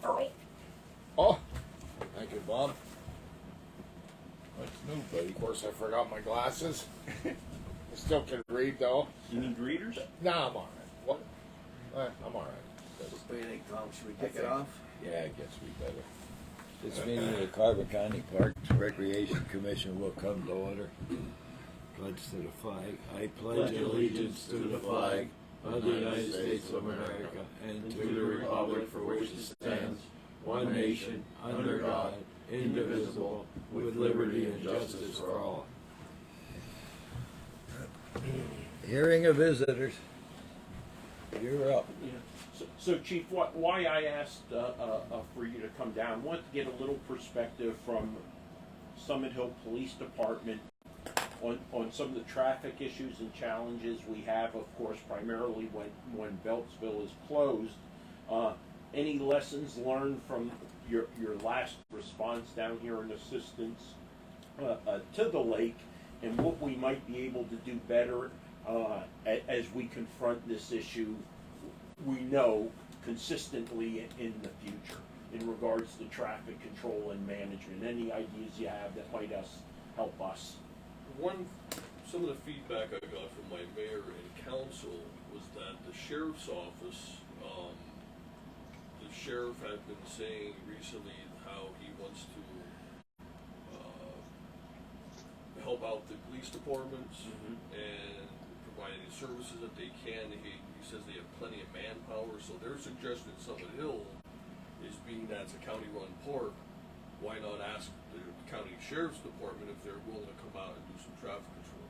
Oh, thank you, Bob. What's new, buddy? Of course, I forgot my glasses. I still can read, though. You need readers? No, I'm all right. What? I'm all right. What do you think, Tom? Should we kick I it think- off? Yeah, I guess we better. This meeting of the Carver County Parks Recreation Commission will come to order. Pledge to the flag. I pledge allegiance to the flag of the United States of America and to the republic for which it stands, one nation, under God, indivisible, with liberty and justice for all. Hearing of visitors. You're up. Yeah. So Chief, why I asked for you to come down, I wanted to get a little perspective from Summit Hill Police Department on some of the traffic issues and challenges we have, of course, primarily when Beltsville is closed. Any lessons learned from your last response down here in assistance to the lake, and what we might be able to do better as we confront this issue, we know, consistently in the future in regards to traffic control and management? Any ideas you have that might help us? Some of the feedback I got from my mayor and council was that the sheriff's office, the sheriff had been saying recently how he wants to help out the police departments and provide any services that they can. He says they have plenty of manpower, so their suggestion at Summit Hill is, being that it's a county-run park, why not ask the county sheriff's department if they're willing to come out and do some traffic control.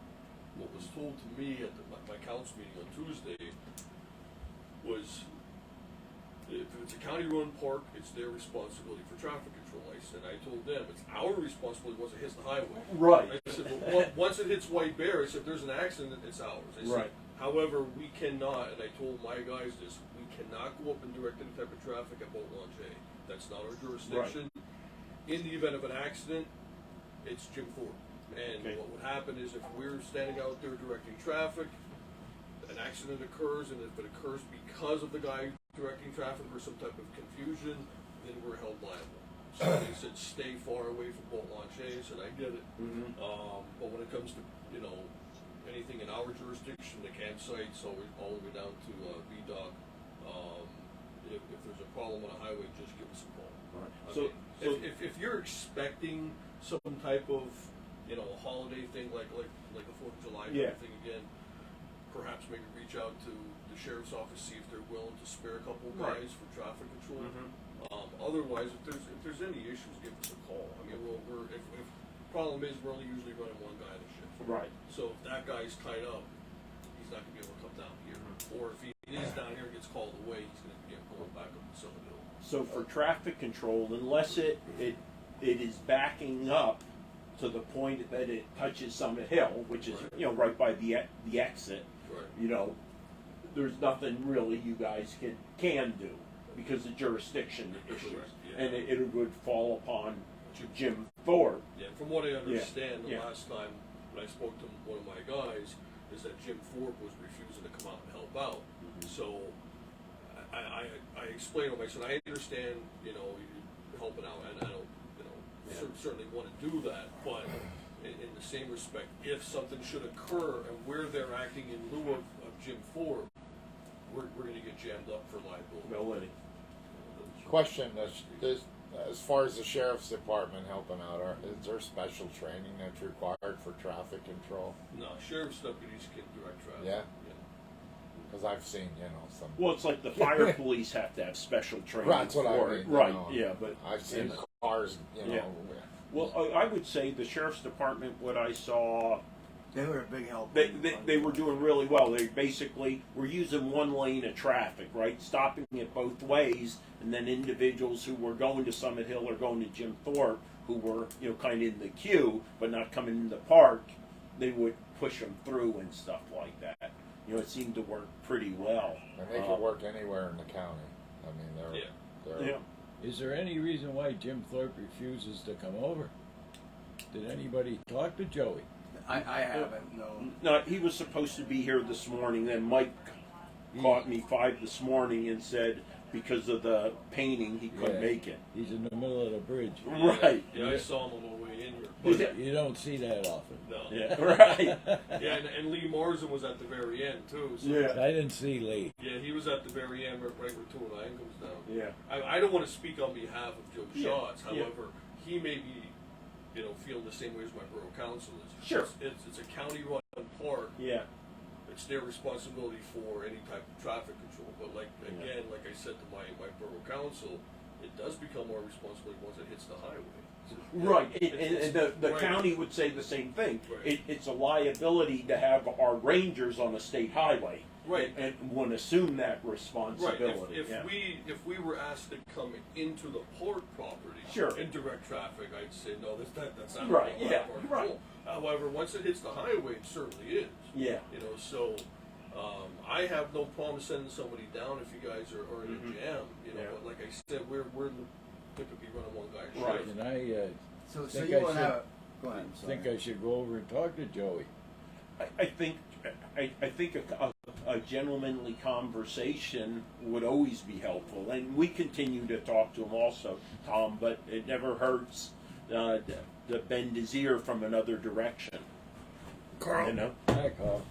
What was told to me at my council meeting on Tuesday was, if it's a county-run park, it's their responsibility for traffic control. I told them it's our responsibility once it hits the highway. Right. I said, well, once it hits White Bear, I said, if there's an accident, it's ours. I said, Right. however, we cannot, and I told my guys this, we cannot go up and direct any type of traffic at Boat Launch A. That's not our jurisdiction. In the event of an accident, it's Jim Ford. And Okay. what would happen is, if we're standing out there directing traffic, an accident occurs, and if it occurs because of the guy directing traffic or some type of confusion, then we're held liable. So they said, stay far away from Boat Launch A. I said, I get it. But when it comes to, anything in our jurisdiction, the campsites, all the way down to VDOC, if there's a problem on a highway, just give us a call. Right. If you're expecting some type of, holiday thing like the 4th of July kind of thing again, perhaps maybe reach out to the sheriff's office, see if they're willing to spare a couple guys for traffic control. Otherwise, if there's any issues, give us a call. I mean, if problem is, we're only usually running one guy to shift. Right. So if that guy's tied up, he's not going to be able to come down here. Or if he is down here and gets called away, he's going to get pulled back up to Summit Hill. So for traffic control, unless it is backing up to the point that it touches Summit Hill, which is right by the exit, Right. There's nothing really you guys can do because of jurisdiction issues, Correct, yeah. and it would fall upon Jim Thorpe. Yeah, from what I understand, Yeah. the last time when I spoke to one of my guys, is that Jim Thorpe was refusing to come out and help out. So I explained to him, I said, I understand, you're helping out, and I don't, certainly want to do that, but in the same respect, if something should occur and where they're acting in lieu of Jim Thorpe, we're going to get jammed up for liability. Question: as far as the sheriff's department helping out, is there special training that's required for traffic control? No, sheriff's deputies can direct traffic. Yeah? Because I've seen, some. Well, it's like the fire police have to have special training. That's what I for mean. it. Right. Yeah, but I've seen cars, Yeah. Well, I would say the sheriff's department, what I saw, They were a big help. they were doing really well. They basically were using one lane of traffic, right, stopping it both ways, and then individuals who were going to Summit Hill or going to Jim Thorpe, who were kind of in the queue but not coming in the park, they would push them through and stuff like that. It seemed to work pretty well. And they could work anywhere in the county. I mean, they're Yeah. Is there any reason why Jim Thorpe refuses to come over? Did anybody talk to Joey? I haven't, no. No, he was supposed to be here this morning. Then Mike caught me 5 this morning and said, because of the painting, he couldn't Yeah. make it. He's in the middle of the bridge. Right. Yeah, I saw him on the way in here. Was But, it- You don't see that often. no. Yeah, right. Yeah, and Lee Morrison was at the very end too. So Yeah. I didn't see Lee. yeah, he was at the very end, right where 209 comes down. Yeah. I don't want to speak on behalf of Joe Yeah, Schatz. yeah. However, he may be, feeling the same way as my borough council is. Sure. It's a county-run park. Yeah. It's their responsibility for any type of traffic control. But like I said to my borough council, it does become our responsibility once it hits the highway. So, Right, it's- and the right. county would say the same thing. Right. It's a liability to have our rangers on a state highway. Right. And want to assume that Right. responsibility. If yeah. we were asked to come into the port property Sure. and direct traffic, I'd say no. That's not Right, part yeah, of our right. control. However, once it hits the highway, it certainly is. Yeah. So I have no problem sending somebody down if you guys are in a jam. Yeah. But like I said, we're typically running one guy Right. shift. And I So Think you I want should- to have? Go ahead. I'm sorry. think I should go over and talk to Joey. I think a gentlemanly conversation would always be helpful, and we continue to talk to him also, Tom. But it never hurts to bend his ear from another direction. Carl. You know. Hi, Carl.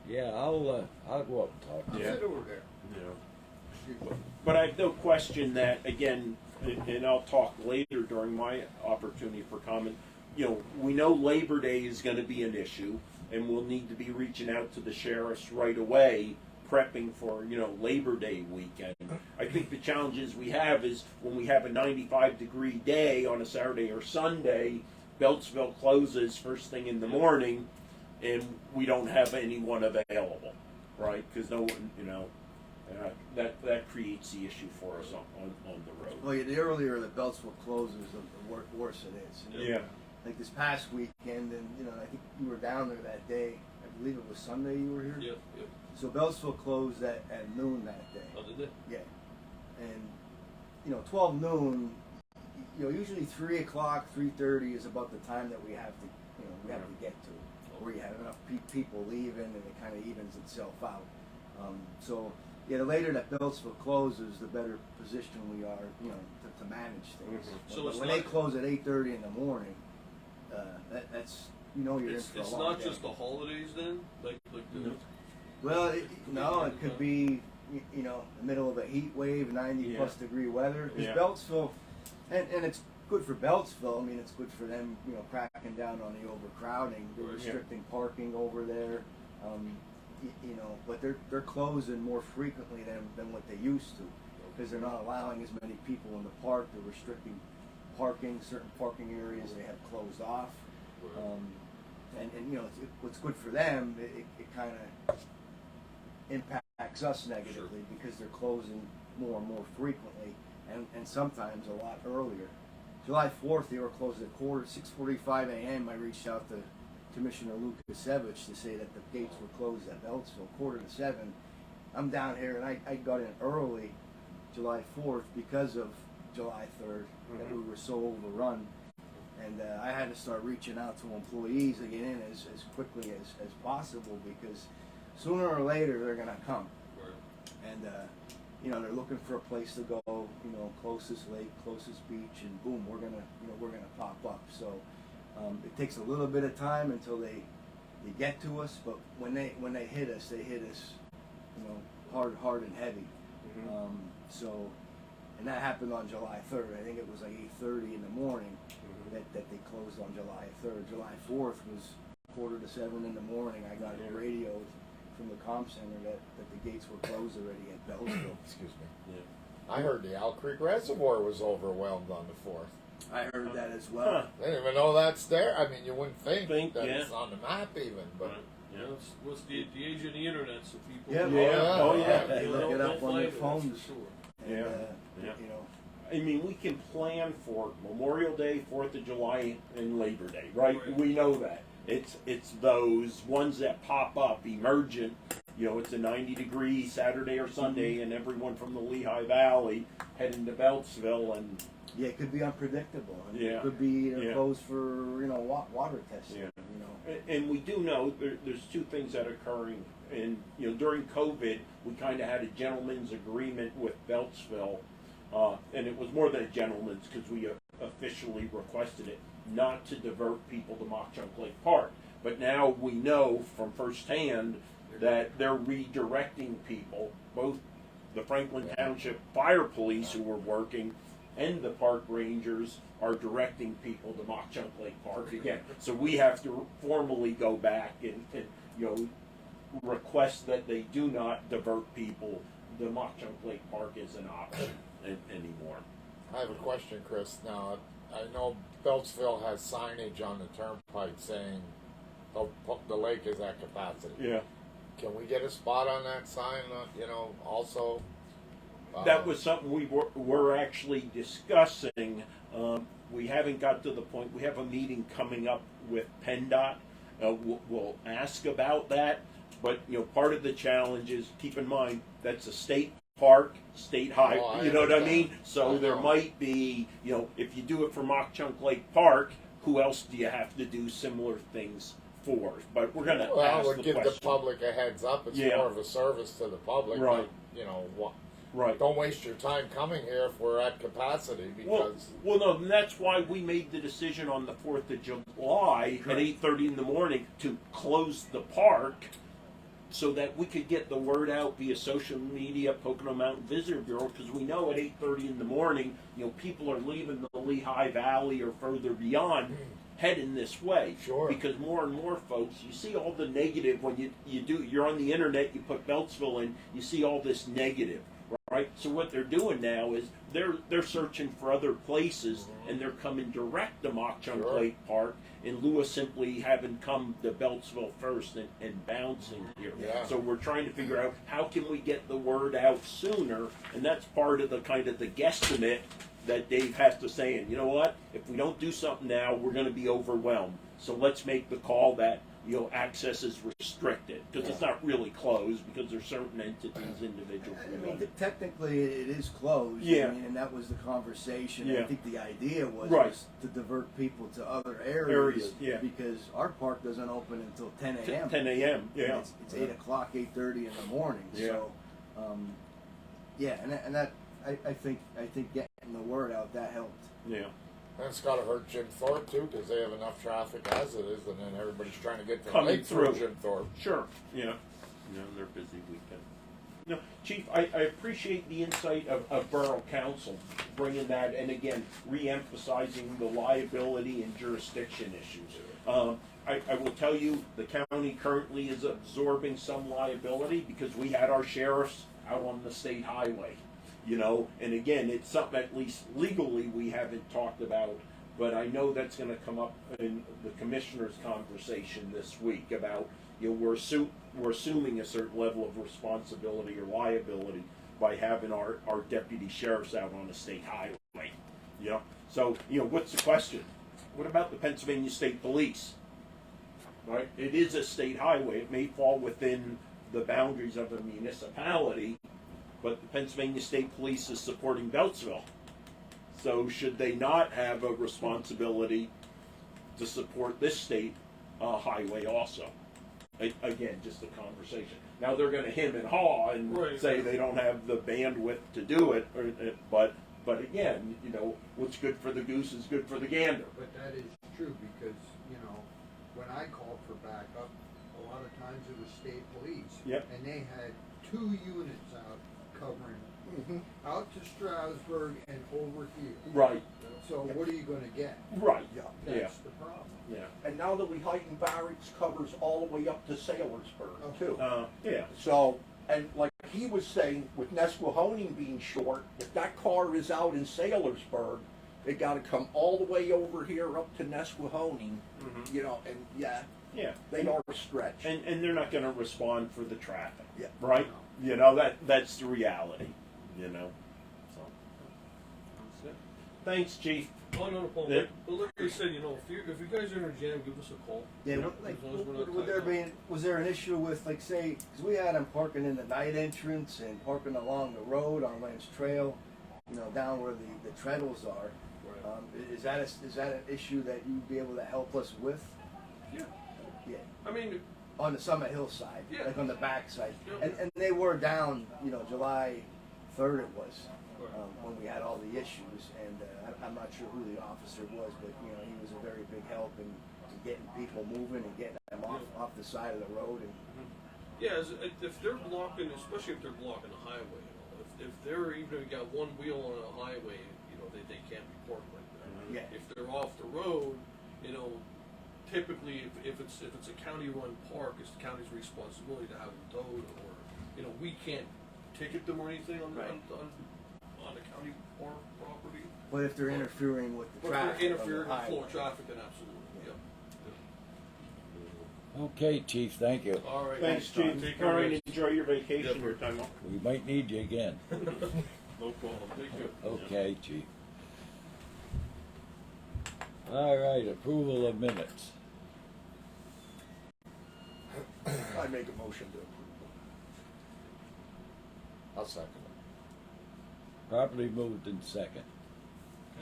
Yeah, I'll go up and talk to Yeah. Sit over there. But I have no question that, again, and I'll talk later during my opportunity for comment, we know Labor Day is going to be an issue, and we'll need to be reaching out to the sheriffs right away, prepping for, Labor Day weekend. I think the challenges we have is when we have a 95-degree day on a Saturday or Sunday, Beltsville closes first thing in the morning, and we don't have anyone available, right? Because no one, that creates the issue for us on the road. Well, the earlier the Beltsville closes, the worse it is. Yeah. Like this past weekend, and I think you were down there that day. I believe it was Sunday you were here. Yep. So Beltsville closed at noon that day. Oh, did they? Yeah, and 12 noon. Usually 3 o'clock, 3:30 is about the time that we have to get to, where you have enough people leaving, and it kind of evens itself out. The later that Beltsville closes, the better position we are, to manage things. Mhm. So But it's when not- they close at 8:30 in the morning, that's you're in for a It's long not day. just the holidays then, like the. No. Well, it could be the middle of a heat wave, 90 plus degree weather. Because Yeah. Beltsville, and it's good for Beltsville. I mean, it's good for them, cracking down on the overcrowding. They're Right. restricting parking over there. But they're closing more frequently than what they used to, because they're not allowing as many people in the park. They're restricting parking. Certain parking areas they have closed off. What's good for them, it kind of impacts us negatively because they're closing more and more frequently, and sometimes a lot earlier. July 4th, they were closed at 6:45 a.m. I reached out to Commissioner Lukasevich to say that the gates were closed at Beltsville, 6:45. I'm down here, and I got in early July 4th because of July 3rd, that we were so overrun. And I had to start reaching out to employees to get in as quickly as possible, because sooner or later they're going to come. Right. And, they're looking for a place to go, closest lake, closest beach, and boom, we're going to pop up. So it takes a little bit of time until they get to us, but when they hit us, hard and heavy. And that happened on July 3rd. I think it was like 8:30 in the morning that they closed on July 3rd. July 4th was 6:45 in the morning. I got a radio from the comm center that the gates were closed already at Beltsville. Excuse me. I heard the Owl Creek Reservoir was overwhelmed on the 4th. I heard that as well. I didn't even know that's there. I mean, you wouldn't think that yeah. it's on the map even, but Yeah, what's the age of the internet, so people. Yeah, oh, yeah. They look it up on their They'll find it, that's phones. for sure. And, Yeah. I mean, we can plan for Memorial Day, 4th of July, and Labor Day, right? Right. We know that. It's those ones that pop up, emergent. It's a 90-degree Saturday or Sunday, and everyone from the Lehigh Valley heading to Beltsville, and yeah, it could be unpredictable. And Yeah. It could be Yeah. closed for water testing. Yeah. And we do know there's two things that are occurring and during COVID, we kind of had a gentleman's agreement with Beltsville, and it was more than a gentleman's because we officially requested it not to divert people to Mock Chunk Lake Park. But now we know from firsthand that they're redirecting people, both the Franklin Township Fire Police who were working and the park rangers are directing people to Mock Chunk Lake Park again. So we have to formally go back and request that they do not divert people. The Mock Chunk Lake Park is an option anymore. I have a question, Chris. Now, I know Beltsville has signage on the turnpike saying the lake is at capacity. Yeah. Can we get a spot on that sign, also? That was something we were actually discussing. We haven't got to the point. We have a meeting coming up with PennDOT. We'll ask about that. But part of the challenge is, keep in mind that's a state park, state highway. Oh, I you know what I understand. mean? So I there know. might be, if you do it for Mock Chunk Lake Park, who else do you have to do similar things for? But we're gonna Well, ask we'll the give question. the public a heads up. It's Yeah. more of a service to the public. Right. But, Right. don't waste your time coming here if we're at capacity because. Well, no, and that's why we made the decision on the 4th of July at 8:30 in the morning to close the park so that we could get the word out via social media, Pocono Mountain Visitor Bureau, because we know at 8:30 in the morning, people are leaving the Lehigh Valley or further beyond, heading this way. Sure. Because more and more folks, you see all the negative when you're on the internet, you put Beltsville in, you see all this negative. Right, so what they're doing now is they're searching for other places, and they're coming direct to Mock Chunk Sure. Lake Park in lieu of simply having come to Beltsville first and bouncing here. Yeah. So we're trying to figure out how can we get the word out sooner, and that's part of the kind of the guesstimate that Dave has to say. And you know what? If we don't do something now, we're going to be overwhelmed. So let's make the call that access is restricted because it's not really closed because there's certain entities, individuals. I mean, technically, it is closed. Yeah. I mean, and that was the conversation. Yeah. I think the idea was, Right. was to divert people to other areas. Areas, yeah. Because our park doesn't open until 10 a.m. 10 a.m. And Yeah. It's 8 o'clock, 8:30 in the morning. Yeah. So, and that I think getting the word out that helped. Yeah. And it's got to hurt Jim Thorpe too, because they have enough traffic as it is, and then everybody's trying to get to the Coming lake through through. Jim Thorpe. Sure. Yeah. They're busy weekend. No, Chief, I appreciate the insight of Borough Council bringing that, and again, re-emphasizing the liability and jurisdiction issues. I will tell you, the county currently is absorbing some liability because we had our sheriffs out on the state highway. And again, it's something at least legally we haven't talked about, but I know that's going to come up in the commissioner's conversation this week about, we're assuming a certain level of responsibility or liability by having our deputy sheriffs out on a state highway. So, what's the question? What about the Pennsylvania State Police? Right? It is a state highway. It may fall within the boundaries of a municipality, but the Pennsylvania State Police is supporting Beltsville. So should they not have a responsibility to support this state highway also? Again, just a conversation. Now they're going to hem and haw and Right. say they don't have the bandwidth to do it, but again, what's good for the goose is good for the gander. But that is true because, when I called for backup, a lot of times it was state police. Yep. And they had 2 units out covering out to Stroudsburg and over here. Right, So what are you gonna get? right, That's the problem. yeah. And now the Lehighton Barracks covers all the way up to Sailorsburg too. Yeah, So, and like he was saying, with Nesquehoning being short, if that car is out in Sailorsburg, they gotta come all the way over here up to Nesquehoning, and yeah. they are stretched. And they're not going to respond for the traffic, Yeah. right? That's the reality, So that's it. Thanks, Chief. Oh, no problem. Yeah. But like I said, if you guys are in a jam, give us a call. Yeah, As long as we're not was there an issue with, like, say, because we had them parking in the night entrance and parking along the road on Lance Trail, down where the treadles are. Right. Is that an issue that you'd be able to help us with? Yeah. Yeah. I mean, on the Summit Hill side, Yeah. like on the back side. Yeah. And they were down, July 3rd it was, when we had all the issues. And I'm not sure who the officer was, but he was a very big help in getting people moving and getting them off the side of the road. And Yeah, if they're blocking, especially if they're blocking the highway, if they're even got one wheel on a highway, they can't be parked like that. Yeah. If they're off the road, typically if it's a county-run park, it's the county's responsibility to have them towed, or we can't ticket them or anything on Right. on the county park property. but if they're interfering with the But if traffic, they're on the interfering with the flow highway. of traffic, then absolutely, yeah. Okay, Chief, thank you. All right. Thanks, Tom. Chief. Take care, All right, guys. enjoy your vacation, Yeah. your time off. We might need you again. No problem. Thank you. Okay, Chief. All right, approval of minutes. I make a motion to approve. I'll second it. Properly moved in second.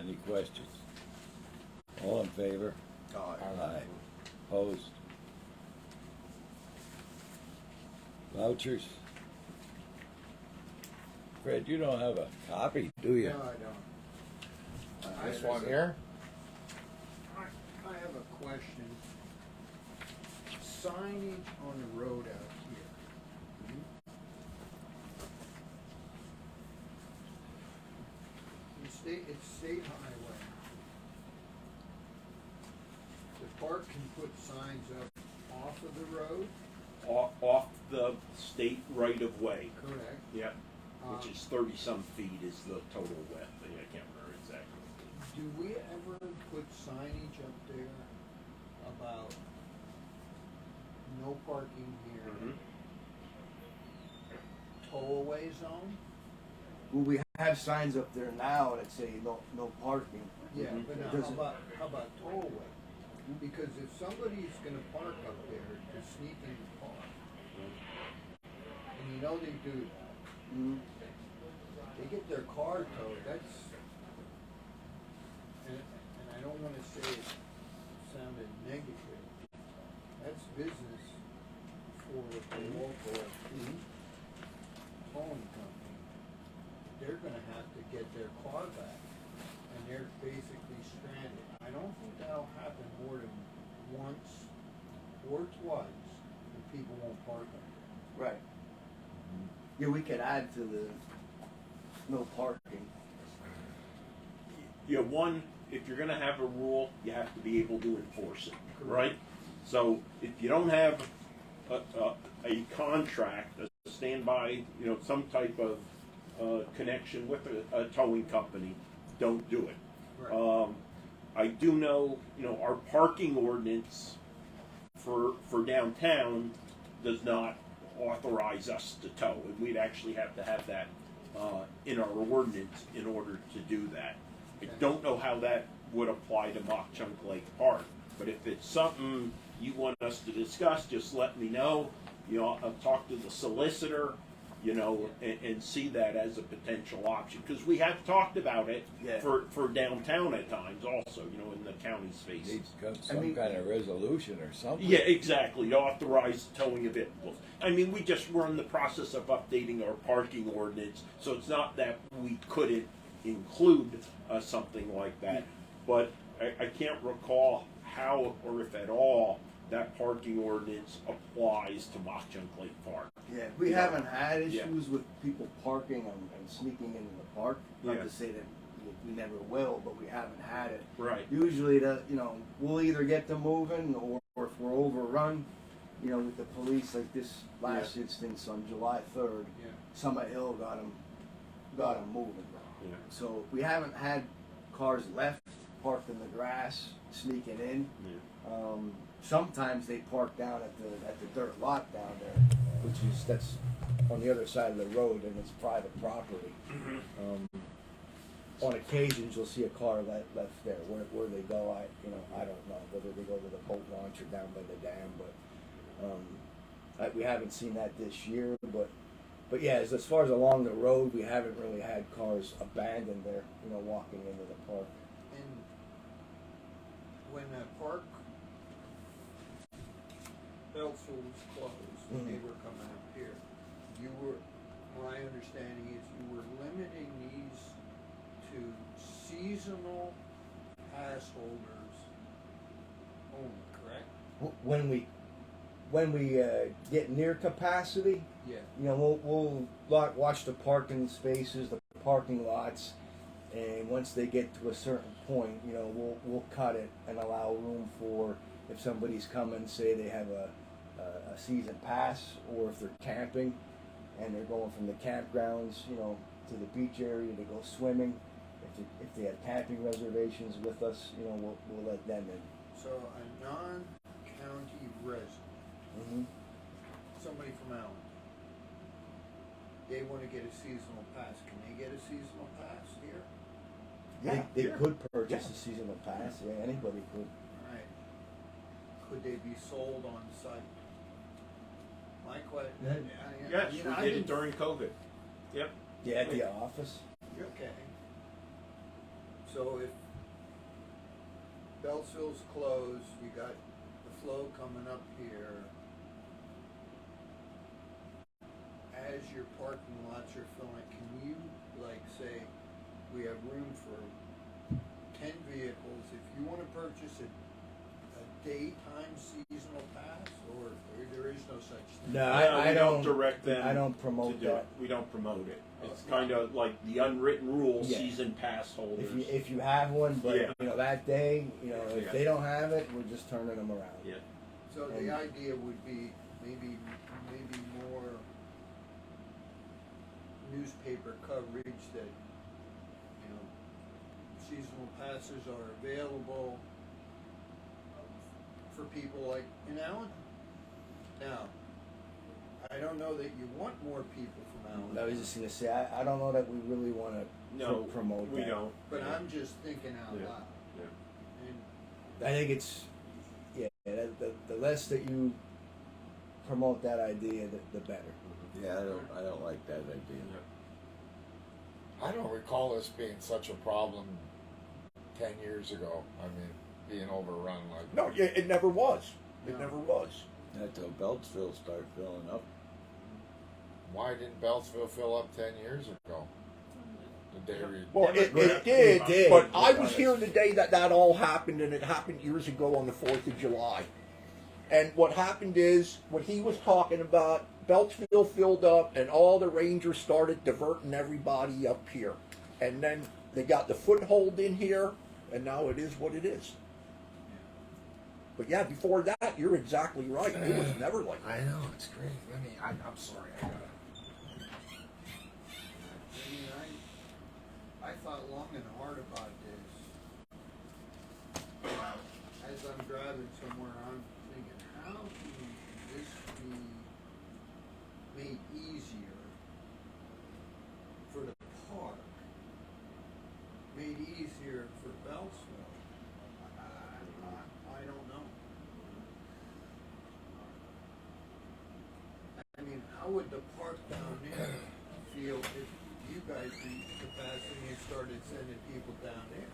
Any questions? All in favor? Aye. Opposed? Vouchers? Fred, you don't have a copy, do you? No, I don't. This one here? I have a question. Signage on the road out here. It's state highway. The park can put signs up off of the road, Off the state right of way. correct? Yep. Which is 30-some feet is the total width. I can't remember exactly. Do we ever put signage up there about no parking here, Mhm. tow-away zone? Well, we have signs up there now that say no parking. Yeah, Mhm. but now, how about tow-away? Because if somebody's gonna park up there to sneak in the park, and they do that, Mhm. they get their car towed, and I don't wanna say it sounded negative, that's business for the local towing company. They're gonna have to get their car back, and they're basically stranded. I don't think that'll happen more than once or twice, and people won't park up there. Right. Yeah, we could add to the no parking. Yeah, one, if you're gonna have a rule, you have to be able to enforce it, Correct. right? So if you don't have a contract, a standby, some type of connection with a towing company, don't do it. Right. I do know, our parking ordinance for downtown does not authorize us to tow, and we'd actually have to have that in our ordinance in order to do that. I don't know how that would apply to Mock Chunk Lake Park, but if it's something you want us to discuss, just let me know. I'll talk to the solicitor, and see that as a potential option, because we have talked about it Yeah. for downtown at times also, in the county space. Needs some kind of resolution or something. Yeah, exactly, to authorize towing of vehicles. I mean, we're in the process of updating our parking ordinance, so it's not that we couldn't include something like that. But I can't recall how, or if at all, that parking ordinance applies to Mock Chunk Lake Park. Yeah, we haven't had Yeah. issues with people parking and sneaking into the park. Not Yeah. to say that we never will, but we haven't had it. Right. Usually, we'll either get them moving, or if we're overrun, with the police, like this last instance on July 3rd, Yeah. Summit Hill got them moving. Yeah. So we haven't had cars left parked in the grass sneaking in. Yeah. Sometimes they park down at the dirt lot down there, that's on the other side of the road, and it's private property. On occasions, you'll see a car left there. Where they go, I don't know whether they go to the boat launch or down by the dam, but we haven't seen that this year. But yeah, as far as along the road, we haven't really had cars abandoned there, walking into the park. And when a park Beltsville was closed and they were coming up here, you were, my understanding is you were limiting these to seasonal pass holders only, correct? When we get near capacity, Yeah. you know, we'll watch the parking spaces, the parking lots, and once they get to a certain point, you know, we'll cut it and allow room for if somebody's coming, say they have a season pass, or if they're camping and they're going from the campgrounds, you know, to the beach area to go swimming. If they have camping reservations with us, you know, we'll let them in. So a non-county resident, Mm-hmm. somebody from Allen, they want to get a seasonal pass. Can they get a seasonal pass here? They Yeah. could purchase Yeah. a seasonal pass. Yeah, anybody could. Right. Could they be sold on site? My question. Yes, we did it during COVID. Yep. Yeah, at the office. Okay. So if Beltsville's closed, you got the flow coming up here. As your parking lots are filling, can you like say, we have room for 10 vehicles, if you want to purchase a daytime seasonal pass, or there is no such thing? No, We I don't direct them. I don't to promote do that. it. We don't promote it. It's kind of like the unwritten rule: Yeah. season pass holders. If you have one, but Yeah. you know that day, you know if Yeah. they don't have it, we're just turning them around. Yeah. So the idea would be maybe more newspaper coverage that, you know, seasonal passes are available for people like in Allen. Now, I don't know that you want more people from Allen. I was just gonna say I don't know that we really want to No, promote we that. don't. But I'm just thinking out Yeah. loud. Yeah. And I think it's the less that you promote that idea, the better. Yeah, I don't like that idea. I don't recall this being such a problem 10 years ago. I mean, being overrun like No, yeah, it never was. It No. never was. Until Beltsville start filling up. Why didn't Beltsville fill up 10 years ago? Did they Well, It it did, did, but I but- was here the day that all happened, and it happened years ago on the 4th of July. And what happened is, what he was talking about, Beltsville filled up, and all the Rangers started diverting everybody up here. And then they got the foothold in here, and now it is what it is. But yeah, before that, you're exactly right. It was never like that. I know, it's great. I'm sorry. I gotta. I mean, I thought long and hard about this. As I'm driving somewhere, I'm thinking, how can this be made easier for the park? Made easier for Beltsville? I don't know. I mean, how would the park down there feel if you guys reached capacity and started sending people down there?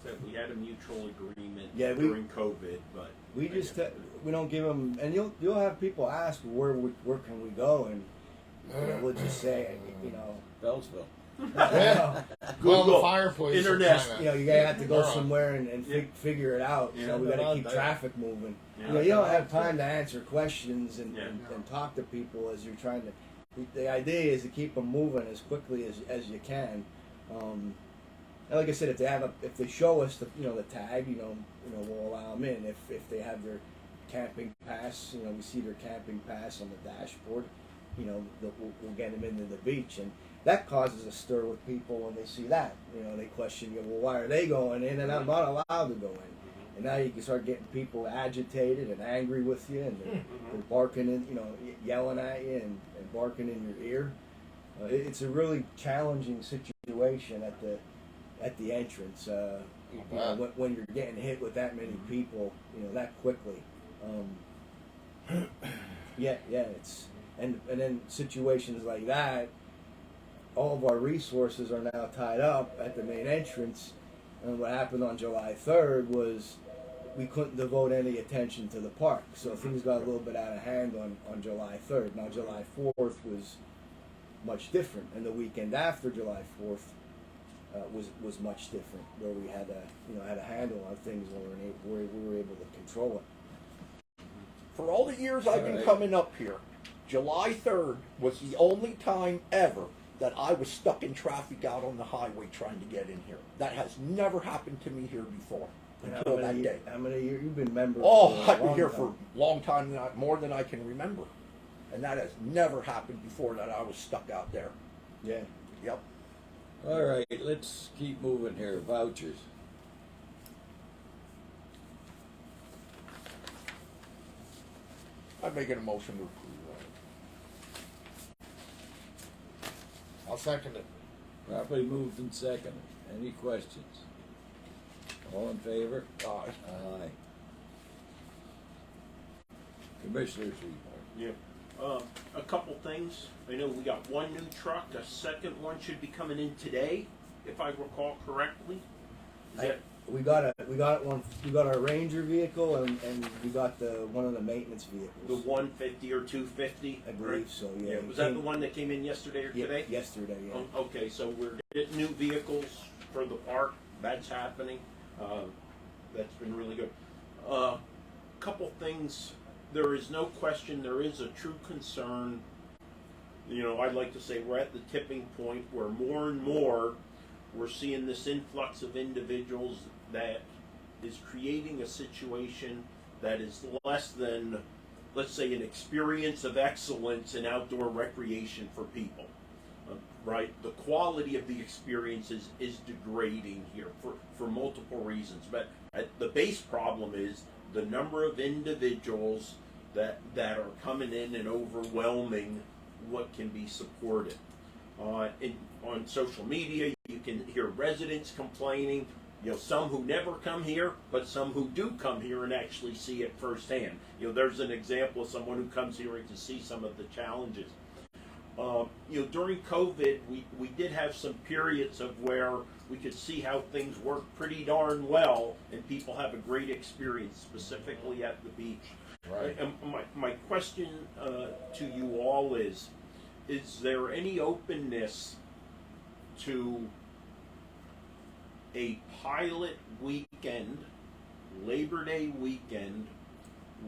Said we had a mutual agreement Yeah, during COVID, but We just we don't give them, and you'll have people ask where can we go, and you know, we'll just say you know. Beltsville. Yeah. Well, the Google. fire police are Internet. kinda- You know, you gotta have to go they're on- somewhere and figure it out. Yeah. So we gotta keep Yeah. traffic moving. Yeah. You know, you don't have time to answer questions and, Yeah. and talk to people as you're trying to. The idea is to keep them moving as quickly as you can. And like I said, if they show us the tag, we'll allow them in. If they have their camping pass, we see their camping pass on the dashboard. We'll get them into the beach, and that causes a stir with people when they see that. They question you, well, why are they going in and I'm not allowed to go in? And now you can start getting people agitated and angry with you, and they're barking and yelling at you and barking in your ear. It's a really challenging situation at the entrance. When you're getting hit with that many people, that quickly. It's and then situations like that. All of our resources are now tied up at the main entrance. And what happened on July 3rd was we couldn't devote any attention to the park. So things got a little bit out of hand on July 3rd. Now July 4th was much different, and the weekend after July 4th was much different, where we had a handle on things and we were able to control it. For all the years I've been Alright. coming up here, July 3rd was the only time ever that I was stuck in traffic out on the highway trying to get in here. That has never happened to me here before until that day. How many years you've been member? Oh, for a I've been long here time. for a long time, more than I can remember. And that has never happened before that I was stuck out there. Yeah. Yep. All right, let's keep moving here. Vouchers. I'm making a motion to approve I'll second it. Properly moved and seconded. Any questions? All in favor? that. Aye. Commissioners report. Yeah. A couple things. I know we got one new truck. A second one should be coming in today, if I recall correctly. Is that- We got our Ranger vehicle and we got one of the maintenance vehicles. the 150 or 250? I believe so. Yeah. It Was that the came- one that came in yesterday or Yeah, today? yesterday. Yeah. Oh, okay, so we're getting new vehicles for the park. That's happening. That's been really good. Couple things. There is no question. There is a true concern. You know, I'd like to say we're at the tipping point where more and more we're seeing this influx of individuals that is creating a situation that is less than, let's say, an experience of excellence in outdoor recreation for people. Right? The quality of the experience is degrading here for multiple reasons. But the base problem is the number of individuals that are coming in and overwhelming what can be supported. On social media, you can hear residents complaining, you know, some who never come here, but some who do come here and actually see it firsthand. You know, there's an example of someone who comes here to see some of the challenges. You know, during COVID, we did have some periods of where we could see how things work pretty darn well, and people have a great experience, specifically at the beach. Right. And my question to you all is there any openness to a pilot weekend, Labor Day weekend,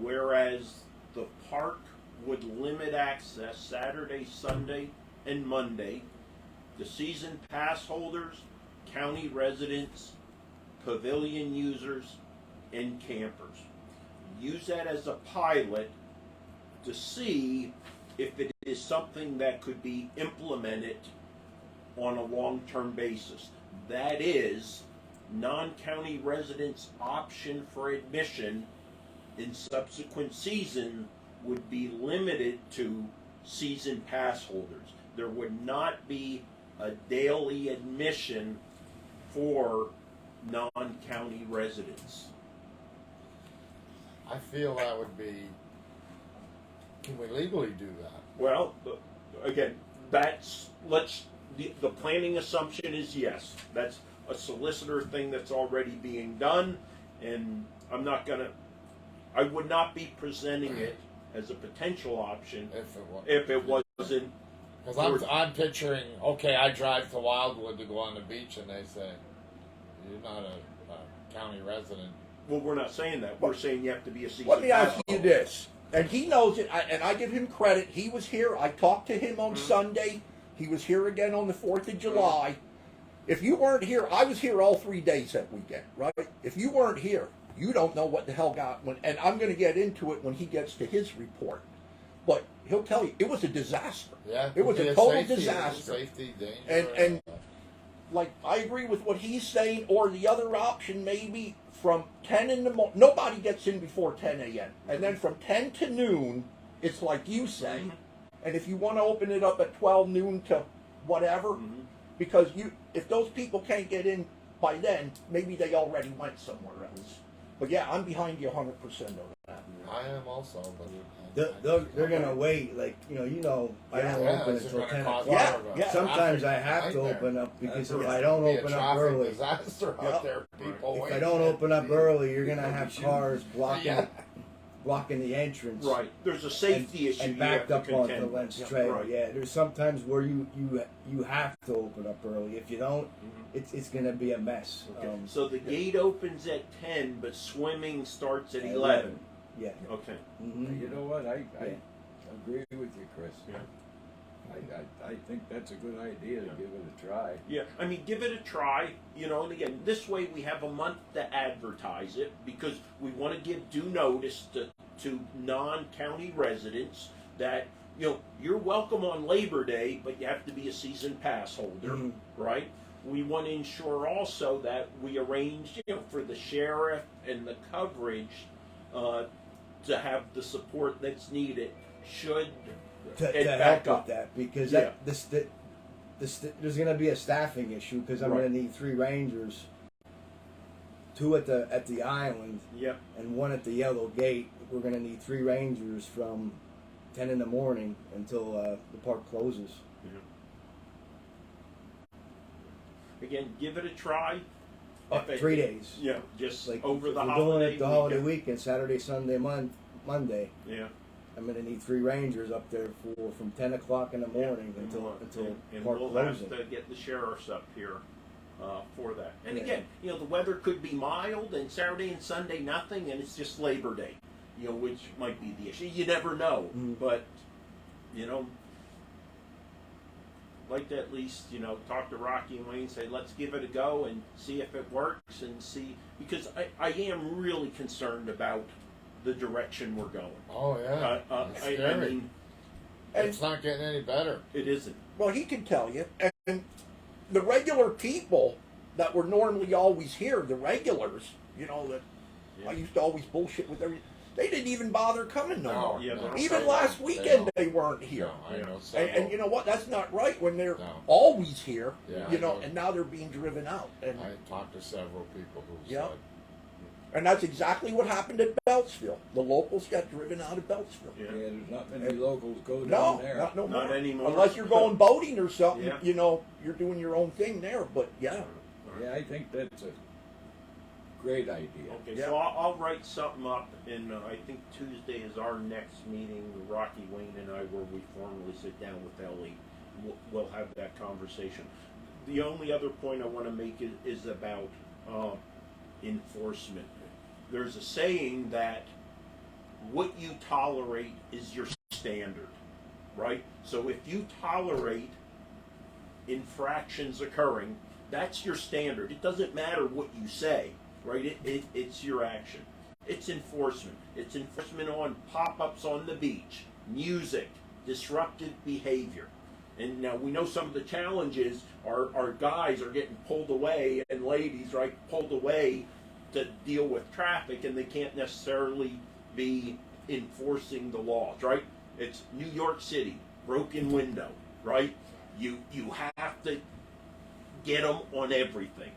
whereas the park would limit access Saturday, Sunday, and Monday to season pass holders, county residents, pavilion users, and campers? Use that as a pilot to see if it is something that could be implemented on a long-term basis. That is, non-county residents' option for admission in subsequent season would be limited to season pass holders. There would not be a daily admission for non-county residents. I feel that would be. Can we legally do that? Well, again, the planning assumption is yes. That's a solicitor thing that's already being done, and I would not be presenting it as a potential option if it wasn't. Because I'm picturing, okay, I drive to Wildwood to go on the beach, and they say, you're not a county resident. Well, we're not saying that. We're saying you have to be a season Let me ask pass you holder. this, and he knows it, and I give him credit. He was here. I talked to him on Sunday. He was here again on the 4th of July. If you weren't here, I was here all 3 days that weekend, right? If you weren't here, you don't know what the hell and I'm going to get into it when he gets to his report. But he'll tell you, it was a disaster. Yeah, It was could be a total safety- disaster. Safety danger. And like, I agree with what he's saying, or the other option maybe from 10 in the morning, nobody gets in before 10 a.m. And then from 10 to noon, it's like you say. And if you want to open it up at 12 noon to whatever, because if those people can't get in by then, maybe they already went somewhere else. But yeah, I'm behind you 100% on that. I am also, but They're gonna wait, like, I don't open it's until gonna 10 cause o'clock. more of a Yeah. Sometimes I traffic have to nightmare. open up because if It's I don't gonna be a open up traffic early, disaster Yeah. out there. People if I waiting. don't open up early, you're gonna have shooting. cars blocking Yeah. blocking the entrance. Right. There's a safety issue. And you backed have up to onto contend Lentz with. Trail. Right. Yeah, there's sometimes where you have to open up early. If you don't, it's gonna be a mess. Okay. So the gate opens at 10, but swimming starts at 11. Yeah. Okay. hmm You know what? I Yeah. agree with you, Chris. Yeah. I think that's a good idea to Yeah. give it a try. Yeah, I mean, give it a try, and again, this way we have a month to advertise it because we want to give due notice to non-county residents that, you're welcome on Labor Day, but you have to be a season pass holder, Mhm. right? We want to ensure also that we arrange, for the sheriff and the coverage to have the support that's needed should To it help back with up. that because Yeah. there's gonna be a staffing issue because I'm Right. gonna need 3 rangers, 2 at the island Yep. and 1 at the yellow gate. We're gonna need 3 rangers from 10 in the morning until the park closes. Again, give it a try. If it- 3 days. Yeah, just Like over if the we're holiday doing it the holiday weekend. weekend, Saturday, Sunday, Monday. Yeah. I'm gonna need 3 rangers up there from 10 o'clock in the morning until and park we'll closing. have to get the sheriffs up here for that. And Yeah. again, the weather could be mild, and Saturday and Sunday nothing, and it's just Labor Day, which might be the issue. You never know, Mhm. but like to at least talk to Rocky and Wayne, say let's give it a go and see if it works, and see, because I am really concerned about the direction we're going. Oh yeah, it's I scary. mean, It's not getting any better. it isn't. Well, he can tell you. And the regular people that were normally always here, the regulars, that I used to always bullshit with every. They didn't even bother coming no No, more. Yeah, no, Even they last don't. weekend They they weren't here. No, I know And several. you know what? That's not right when they're No. always here. Yeah, I know. And now they're being driven out. And I talked to several people who Yeah. said, and that's exactly what happened at Beltsville. The locals got driven out of Beltsville. Yeah, there's not many locals go No, down there. not no Not more. anymore. Unless you're going boating or something, Yeah. you're doing your own thing there. But yeah, Yeah, I think that's a great idea. Okay, Yeah. so I'll write something up, and I think Tuesday is our next meeting. Rocky, Wayne, and I, where we formally sit down with Ellie. We'll have that conversation. The only other point I want to make is about enforcement. There's a saying that what you tolerate is your standard, right? So if you tolerate infractions occurring, that's your standard. It doesn't matter what you say, right? It's your action. It's enforcement. It's enforcement on pop-ups on the beach, music, disruptive behavior. And now we know some of the challenges are guys are getting pulled away, and ladies, right, pulled away to deal with traffic, and they can't necessarily be enforcing the laws, right? It's New York City, broken window, right? You have to get them on everything.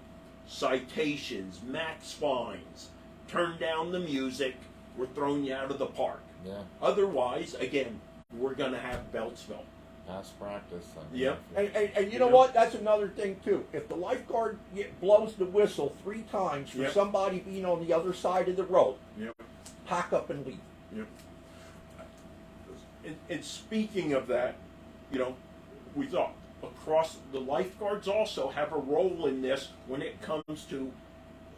Citations, max fines, turn down the music, we're throwing you out of the park. yeah, Otherwise, again, we're going to have Beltsville. past practice. I mean, Yep. and you know what? That's another thing too. If the lifeguard blows the whistle 3 times for Yep. somebody being on the other side of the road, Yep. pack up and leave. Yep. And speaking of that, we thought across the lifeguards also have a role in this when it comes to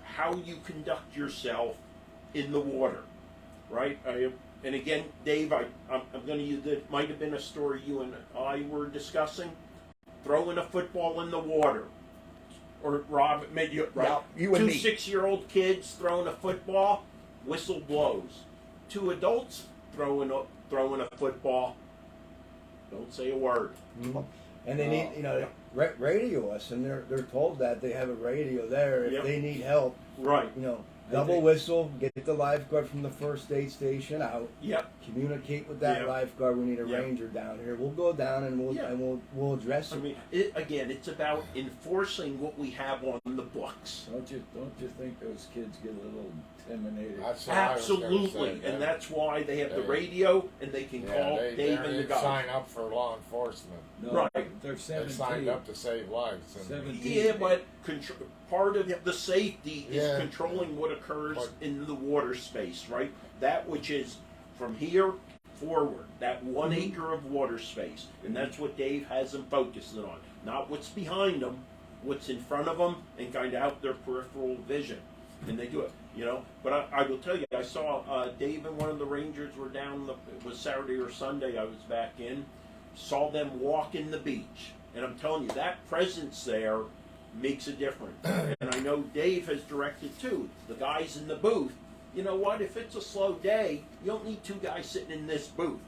how you conduct yourself in the water, right? And again, Dave, I'm going to use it might have been a story you and I were discussing, throwing a football in the water, or Rob, maybe you, right? Yeah, you and 2 me. 6-year-old kids throwing a football, whistle blows. 2 adults throwing a football, don't say a word. And they need, radio us, and they're told that they have a radio there if Yep. they need help. Right. double whistle, get the lifeguard from the first aid station out, Yep. communicate with that Yeah. lifeguard. We need a Yeah. ranger down here. We'll go down and Yeah. we'll address I it. mean, again, it's about enforcing what we have on the books. Don't you think those kids get a little intimidated? That's what I was gonna Absolutely, say, and yeah. that's why they have the They- radio and they can Yeah, call they Dave don't and the even guys. sign up for law enforcement. No, Right. they're They 17. signed up to save lives. And 17. Yeah, but part of the safety is Yeah. controlling what occurs But- in the water space, right? That which is from here forward, that 1 acre of water space, and that's what Dave has them focusing on. Not what's behind them, what's in front of them, and kind of out their peripheral vision. And they do it, you know. But I will tell you, I saw Dave and one of the Rangers were down. It was Saturday or Sunday. I was back in, saw them walk in the beach, and I'm telling you that presence there makes a difference. And I know Dave has directed too. The guys in the booth. You know what? If it's a slow day, you don't need two guys sitting in this booth,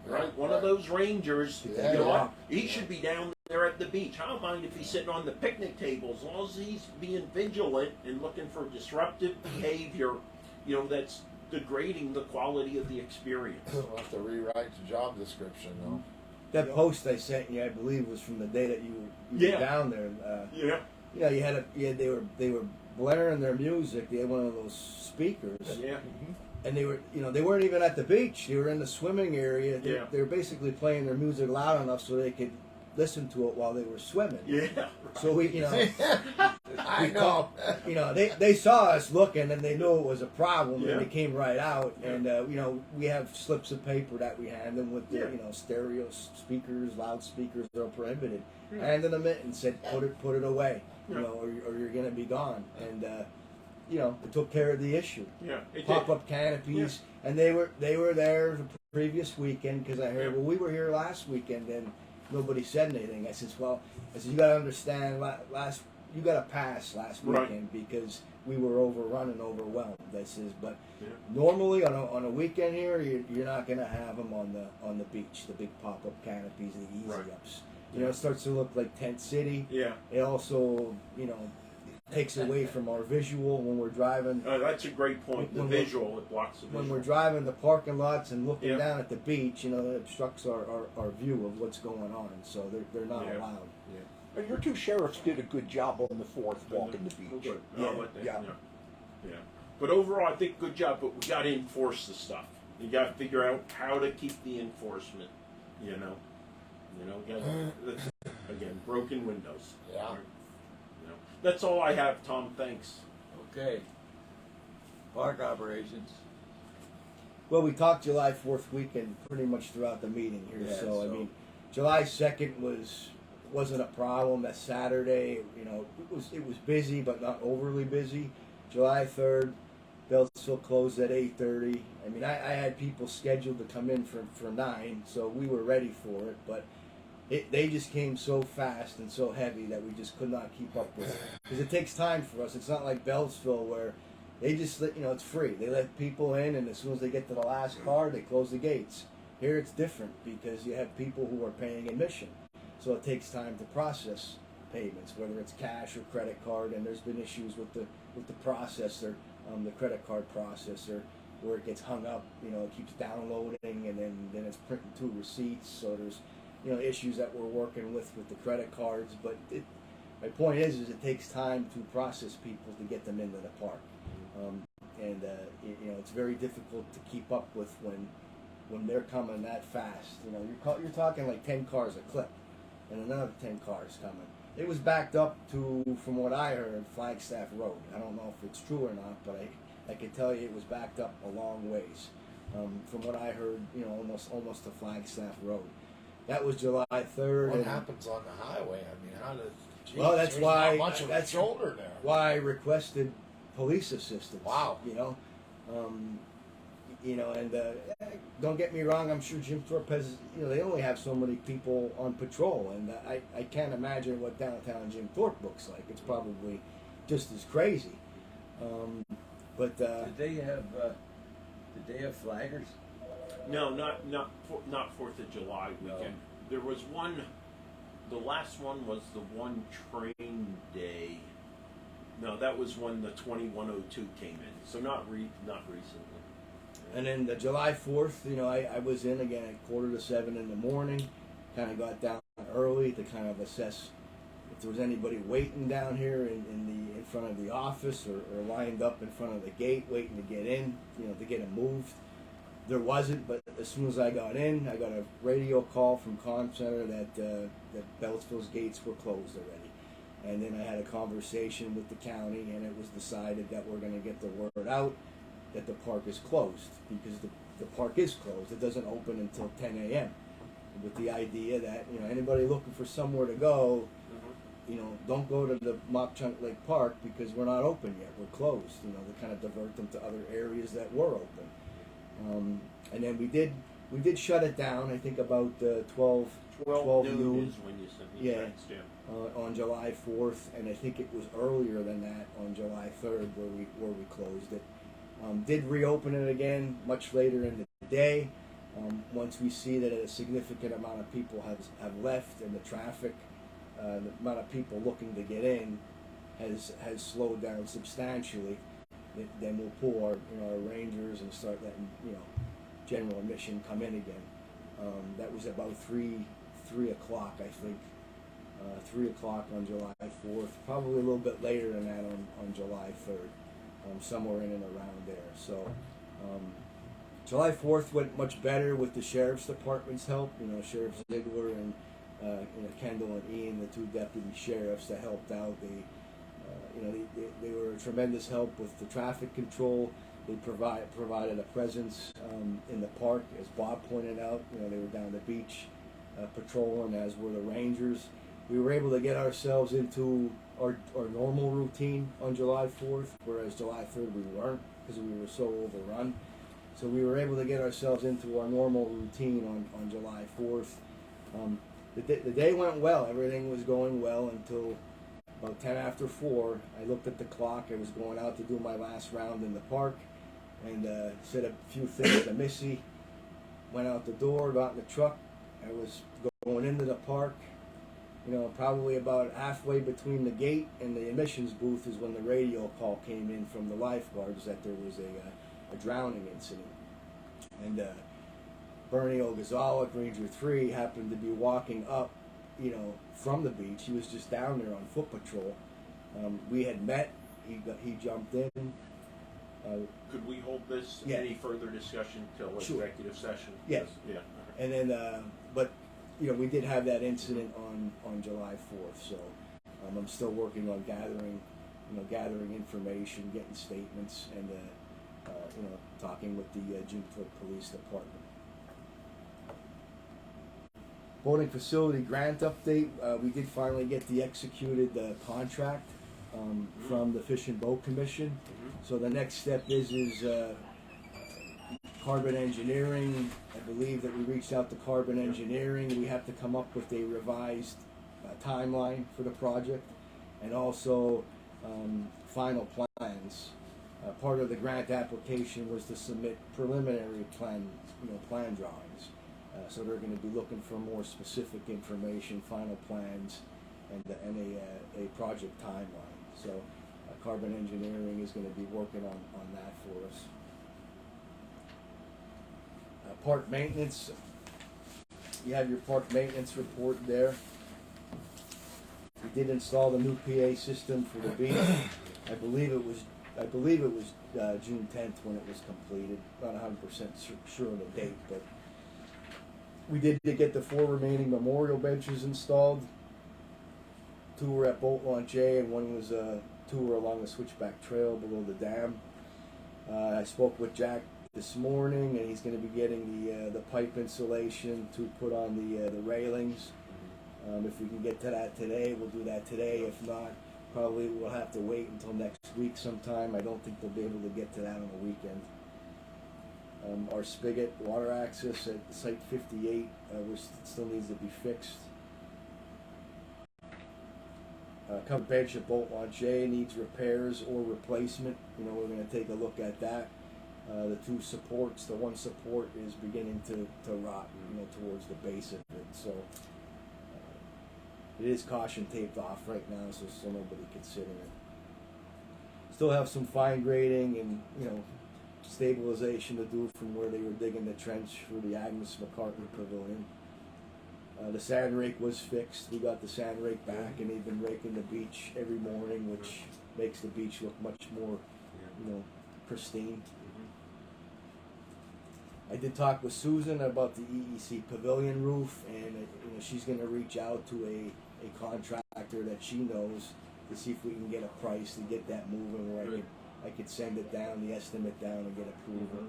right? One of those Rangers. Yeah. You know what? He should be down there at the beach. I don't mind if he's sitting on the picnic table, as long as he's being vigilant and looking for disruptive behavior, you know, that's degrading the quality of the experience. We'll have to rewrite the job description, though. That post I sent you, I believe, was from the day that you were Yeah. down there. Yeah. You know, they were blaring their music. They had one of those speakers, Yeah. and they weren't even at the beach. They were in the swimming area. Yeah. They were basically playing their music loud enough so they could listen to it while they were swimming. Yeah. So we, I know. they saw us looking and they knew it was a problem, Yeah. and they came right out. Yeah. And we have slips of paper that we hand them with the Yeah. stereo speakers, loudspeakers. They're prohibited. Yeah. Handed them it and said, put it away, Yeah. or you're gonna be gone. And it took care of the issue. Yeah. It did. Pop up canopies, and they were there the previous weekend because I heard, Yeah. well, we were here last weekend and nobody said anything. I said, you got to understand, you got to pass last Right. weekend because we were overrun and overwhelmed. But Yeah. normally on a weekend here, you're not going to have them on the beach, the big pop up canopies, the easy Right. ups. It starts to look like Tent City. Yeah. It also, takes away from our visual when we're driving. That's a great point. The When we're- visual, it blocks the visual. When we're driving the parking lots and looking Yeah. down at the beach, it obstructs our view of what's going on. So they're not Yeah. allowed. And your two sheriffs did a good job on the 4th walking the beach. Good. Yeah. I like that. Yeah. Yeah. But overall, I think good job. But we got to enforce the stuff. You got to figure out how to keep the enforcement. That's, again, broken windows. Yeah. That's all I have, Tom. Thanks. Okay. Park operations. Well, we talked July 4th weekend pretty much throughout the meeting here. Yeah, So I so- mean, July 2nd wasn't a problem. That Saturday, it was busy but not overly busy. July 3rd, Beltsville closed at 8:30. I mean, I had people scheduled to come in for 9, so we were ready for it. But they just came so fast and so heavy that we just could not keep up with it. Because it takes time for us. It's not like Beltsville where they just let, it's free. They let people in, and as soon as they get to the last car, they close the gates. Here it's different because you have people who are paying admission. So it takes time to process payments, whether it's cash or credit card, and there's been issues with the processor, the credit card processor, where it gets hung up, it keeps downloading and then it's printing 2 receipts. So there's issues that we're working with the credit cards, but my point is it takes time to process people to get them into the park, it's very difficult to keep up with when they're coming that fast. You're talking like 10 cars a clip, and another 10 cars coming. It was backed up to, from what I heard, Flagstaff Road. I don't know if it's true or not, but I can tell you it was backed up a long ways. From what I heard, almost to Flagstaff Road. That was July 3rd. What and happens on the highway? I mean, how does? Geez, Well, that's there's why- not much of a that's- shoulder there. why I requested police assistance. Wow. Don't get me wrong. I'm sure Jim Thorpe has. They only have so many people on patrol, and I can't imagine what downtown Jim Thorpe looks like. It's probably just as crazy. Did they have flaggers? No, not 4th of July weekend. No. There was one. The last one was the one train day. No, that was when the 2102 came in, so not recently. And then the July 4th, you know, I was in again at 6:45 in the morning. Kind of got down early to kind of assess if there was anybody waiting down here in front of the office or lined up in front of the gate waiting to get in, you know, to get them moved. There wasn't, but as soon as I got in, I got a radio call from Comm Center that Beltsville's gates were closed already. And then I had a conversation with the county, and it was decided that we're going to get the word out that the park is closed, because the park is closed. It doesn't open until 10 a.m. with the idea that, you know, anybody looking for somewhere to go, you know, don't go to the Mop Chunk Lake Park because we're not open yet. We're closed. You know, to kind of divert them to other areas that were open. And then we did shut it down. I think about 12 12 noon noon is when you sent me Yeah. text, on July 4th, and I think it was earlier than that on July 3rd where we closed it. Did reopen it again much later in the day. Once we see that a significant amount of people have left, and the traffic, the amount of people looking to get in has slowed down substantially, then we'll pull our rangers and start letting general admission come in again. That was about 3 o'clock, I think. 3 o'clock on July 4th, probably a little bit later than that on July 3rd, somewhere in and around there. So July 4th went much better with the Sheriff's Department's help. You know, Sheriff Ziegler and Kendall and Ian, the two deputy sheriffs that helped out. They were a tremendous help with the traffic control. They provided a presence in the park, as Bob pointed out. You know, they were down the beach patrolling, as were the rangers. We were able to get ourselves into our normal routine on July 4th, whereas July 3rd we weren't, because we were so overrun. So we were able to get ourselves into our normal routine on July 4th. The day went well. Everything was going well until about 10 after 4. I looked at the clock. I was going out to do my last round in the park, and said a few things to Missy. Went out the door, got in the truck. I was going into the park. You know, probably about halfway between the gate and the admissions booth is when the radio call came in from the lifeguards that there was a drowning incident. And Bernie Ogazala, Ranger 3, happened to be walking up, you know, from the beach. He was just down there on foot patrol. We had met. He jumped in. Could we hold this Yeah. any further discussion till Sure. executive session? Yes. Yeah. And then, but you know, we did have that incident on July 4th. So I'm still working on gathering information, getting statements, and talking with the June Foot Police Department. Boating facility grant update. We did finally get the executed contract from the Fish and Boat Commission. So the next step is Carbon Engineering. I believe that we reached out to Carbon Engineering. We have to come up with a revised timeline for the project, and also final plans. Part of the grant application was to submit preliminary plan drawings. So they're going to be looking for more specific information, final plans, and a project timeline. So Carbon Engineering is going to be working on that for us. Park maintenance. You have your park maintenance report there. We did install the new PA system for the beach. I believe it was June 10th when it was completed. Not 100% sure of the date, but we did get the 4 remaining memorial benches installed. 2 were at Boat Launch A, and 2 were along the Switchback Trail below the dam. I spoke with Jack this morning, and he's going to be getting the pipe insulation to put on the railings. If we can get to that today, we'll do that today. If not, probably we'll have to wait until next week sometime. I don't think they'll be able to get to that on the weekend. Our spigot water access at Site 58 still needs to be fixed. Covered bench at Boat Launch A needs repairs or replacement. You know, we're going to take a look at that. The 2 supports, the 1 support is beginning to rot, you know, towards the base of it. So it is caution taped off right now, so nobody can sit in it. Still have some fine grading and, stabilization to do from where they were digging the trench for the Agnes McCartney Pavilion. The sand rake was fixed. We got the sand rake back, and they've been raking the beach every morning, which makes the beach look much more, pristine. I did talk with Susan about the EEC pavilion roof, and she's going to reach out to a contractor that she knows to see if we can get a price to get that moving, where Good. I could send it down, the estimate down, and get approval.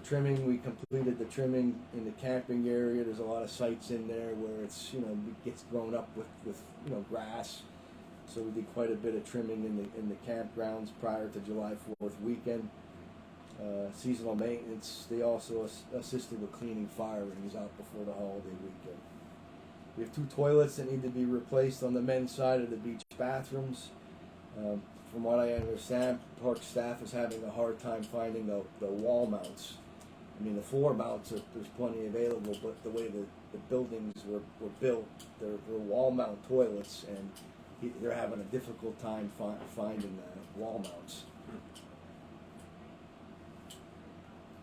Trimming, we completed the trimming in the camping area. There's a lot of sites in there where it's it gets grown up with grass. So we did quite a bit of trimming in the campgrounds prior to July 4th weekend. Seasonal maintenance, they also assisted with cleaning fire rings out before the holiday weekend. We have 2 toilets that need to be replaced on the men's side of the beach bathrooms. From what I understand, park staff is having a hard time finding the wall mounts. I mean, the floor mounts, there's plenty available, but the way the buildings were built, they're wall mount toilets, and they're having a difficult time finding the wall mounts.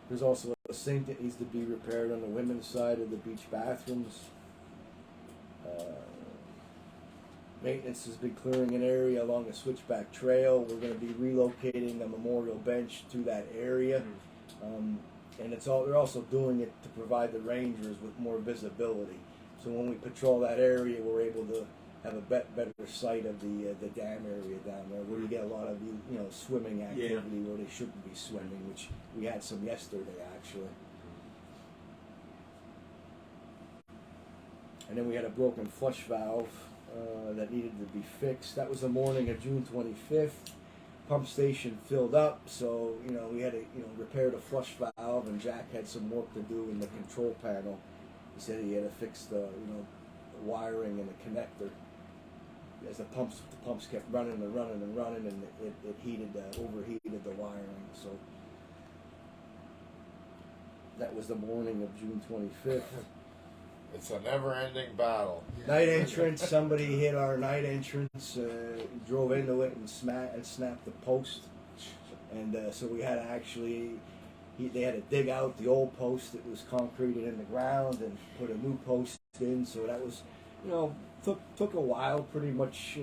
There's also a sink that needs to be repaired on the women's side of the beach bathrooms. Maintenance has been clearing an area along the Switchback Trail. We're going to be relocating a memorial bench to that area. And they're also doing it to provide the rangers with more visibility. So when we patrol that area, we're able to have a better sight of the dam area down there, where you get a lot of swimming activity where they shouldn't be swimming, which we had some yesterday actually. And then we had a broken flush valve that needed to be fixed. That was the morning of June 25th. Pump station filled up, so we had to repair the flush valve, and Jack had some work to do in the control panel. He said he had to fix the wiring and the connector. As the pumps kept running and running and running, and it overheated the wiring. So that was the morning of June 25th. It's a never-ending battle. Night entrance. Somebody hit our night entrance, drove into it and snapped the post, and so we had to actually. They had to dig out the old post that was concreted in the ground and put a new post in. So that was, took a while, pretty much,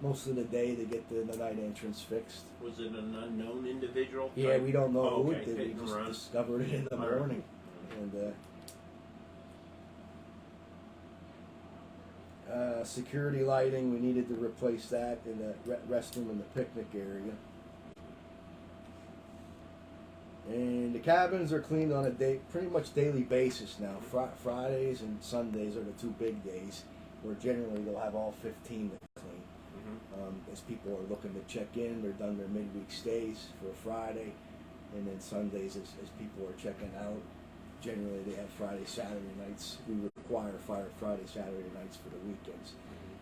most of the day to get the night entrance fixed. Was it an unknown individual? Yeah, we don't know who Okay, it did. We hitting just around. discovered it in the All right. morning, and. Security lighting, we needed to replace that in the restroom and the picnic area. And the cabins are cleaned on a pretty much daily basis now. Fridays and Sundays are the 2 big days, where generally they'll have all 15 to clean. As people are looking to check in, they're done their midweek stays for a Friday, and then Sundays as people are checking out. Generally, they have Friday, Saturday nights. We require Friday, Saturday nights for the weekends.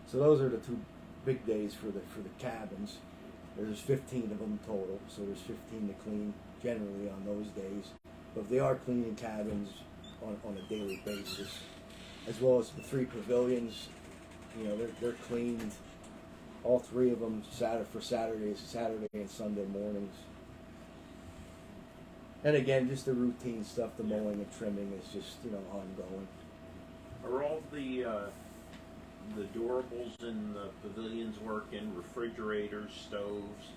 So those are the 2 big days for the cabins. There's 15 of them total, so there's 15 to clean generally on those days. But they are cleaning cabins on a daily basis, as well as the 3 pavilions. They're cleaned. All 3 of them for Saturday and Sunday mornings. And again, just the routine stuff, the mowing and trimming is just, ongoing. Are all the durables in the pavilions working? Refrigerators, stoves,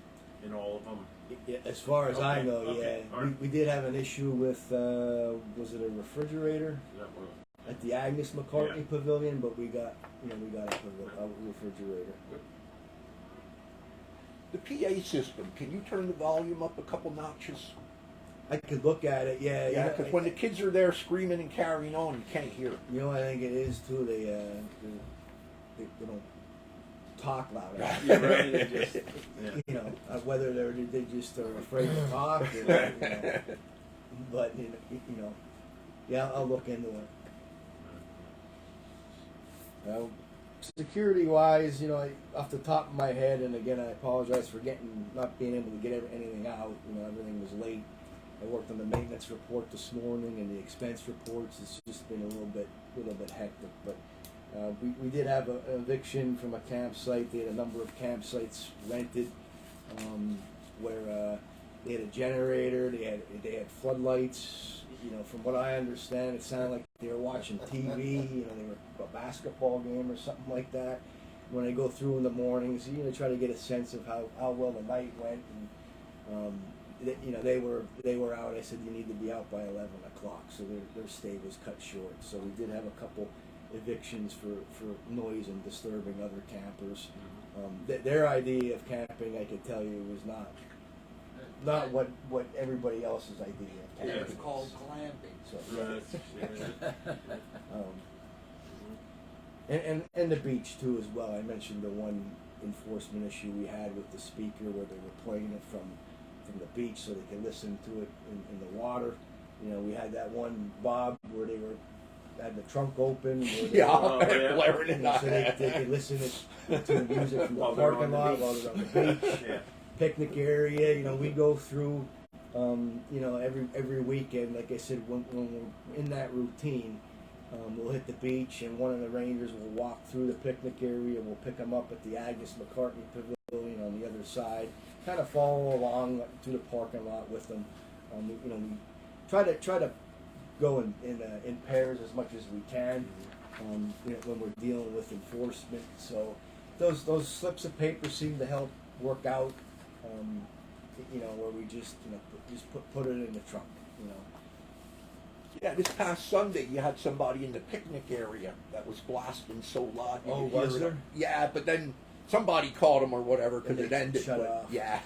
in all of them? Yeah, as far as I Okay, know, okay, yeah. all right. We did have an issue with, was it a refrigerator Is that what? at the Agnes McCartney Yeah. Pavilion? But we got a refrigerator. The PA system, can you turn the volume up a couple notches? I could look at it, yeah. Yeah, because when the kids are there screaming and carrying on, you can't hear. I think it is too. They don't talk loud. Yeah, right. It just, yeah. Whether they just are afraid to talk, or, but yeah, I'll look into it. Security wise, off the top of my head, and again, I apologize for not being able to get anything out. Everything was late. I worked on the maintenance report this morning and the expense reports. It's just been a little bit hectic, but We did have an eviction from a campsite. They had a number of campsites rented where they had a generator. They had floodlights. You know, from what I understand, it sounded like they were watching TV. You know, they were a basketball game or something like that. When I go through in the mornings, you know, try to get a sense of how well the night went. And you know, they were out. I said you need to be out by 11 o'clock, so their stay was cut short. So we did have a couple evictions for noise and disturbing other campers. Their idea of camping, I could tell you, was not what everybody else's idea of camping. It's called glamping. So, and the beach too as well. I mentioned the one enforcement issue we had with the speaker where they were playing it from the beach so they could listen to it in the water. You know, we had that one Bob where they had the trunk open. Where they were, blaring in so they could listen to the music from the While they're parking on the lot beach. while they're on the beach. Yeah. Picnic area. You know, we go through. You know, every weekend, like I said, when we're in that routine, we'll hit the beach, and one of the rangers will walk through the picnic area. We'll pick them up at the Agnes McCartney Pavilion on the other side. Kind of follow along to the parking lot with them. You know, we try to go in pairs as much as we can. You know, when we're dealing with enforcement, so those slips of paper seem to help work out. You know, where we just put it in the trunk. You know. Yeah, this past Sunday you had somebody in the picnic area that was blasting so loud. you Oh, could hear was it. there? Yeah, but then somebody called him or whatever because And it they ended. shut but off. yeah.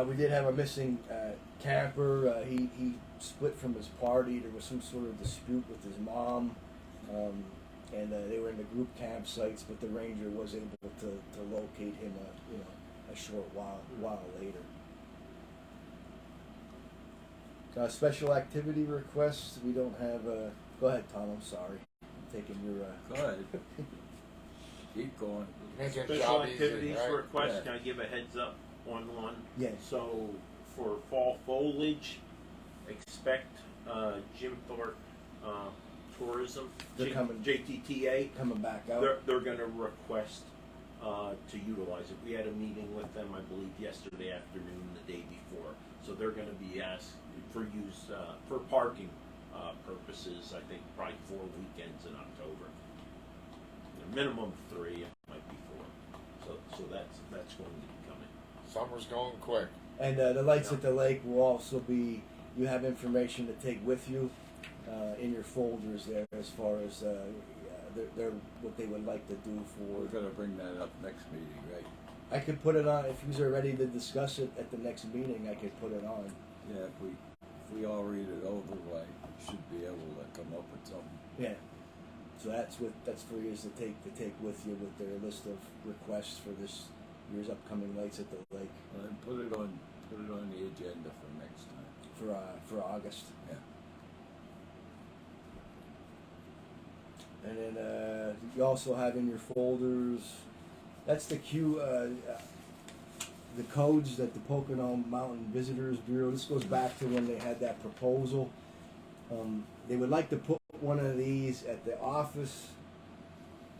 We did have a missing camper. He split from his party. There was some sort of dispute with his mom, and they were in the group campsites. But the ranger was able to locate him, a short while later. Special activity requests. We don't have. Go ahead, Tom. I'm sorry. I'm taking your. Go ahead. Keep going. Make your Special job activities easy, right? request, Yeah. can I give a heads up on one? Yes. So, for fall foliage, expect Jim Thorpe Tourism, They're coming. JTTA, Coming back out. they're gonna request to utilize it. We had a meeting with them, I believe, yesterday afternoon, the day before. So they're gonna be asked for use, for parking purposes, I think probably 4 weekends in October. A minimum 3, it might be 4. So that's going to be coming. Summer's going quick. And the lights at the lake will also be. You have information to take with you in your folders there, as far as they're what they would like to do We're for. gonna bring that up next meeting, right? I could put it on if you are ready to discuss it at the next meeting. I could put it on. Yeah, if we all read it over, like, we should be able to come up with something. Yeah. So that's for you to take with you with their list of requests for this year's upcoming lights at the lake And put it on the agenda for next time. for August. Yeah. And then you also have in your folders, that's the the codes that the Pocono Mountain Visitors Bureau, this goes back to when they had that proposal. They would like to put one of these at the office,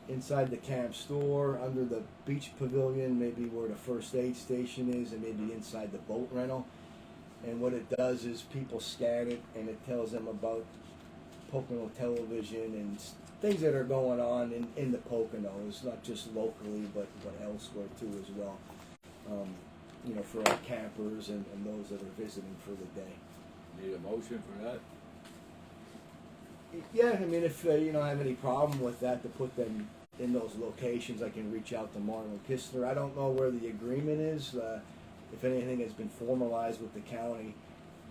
inside the camp store, under the beach pavilion, maybe where the first aid station is, and maybe inside the boat rental. And what it does is people scan it, and it tells them about Pocono television and things that are going on in the Poconos, not just locally, but elsewhere too as well. For our campers and those that are visiting for the day. Need a motion for that? Yeah, I mean, if you don't have any problem with that, to put them in those locations, I can reach out to Marlon Kistler. I don't know where the agreement is, if anything has been formalized with the county.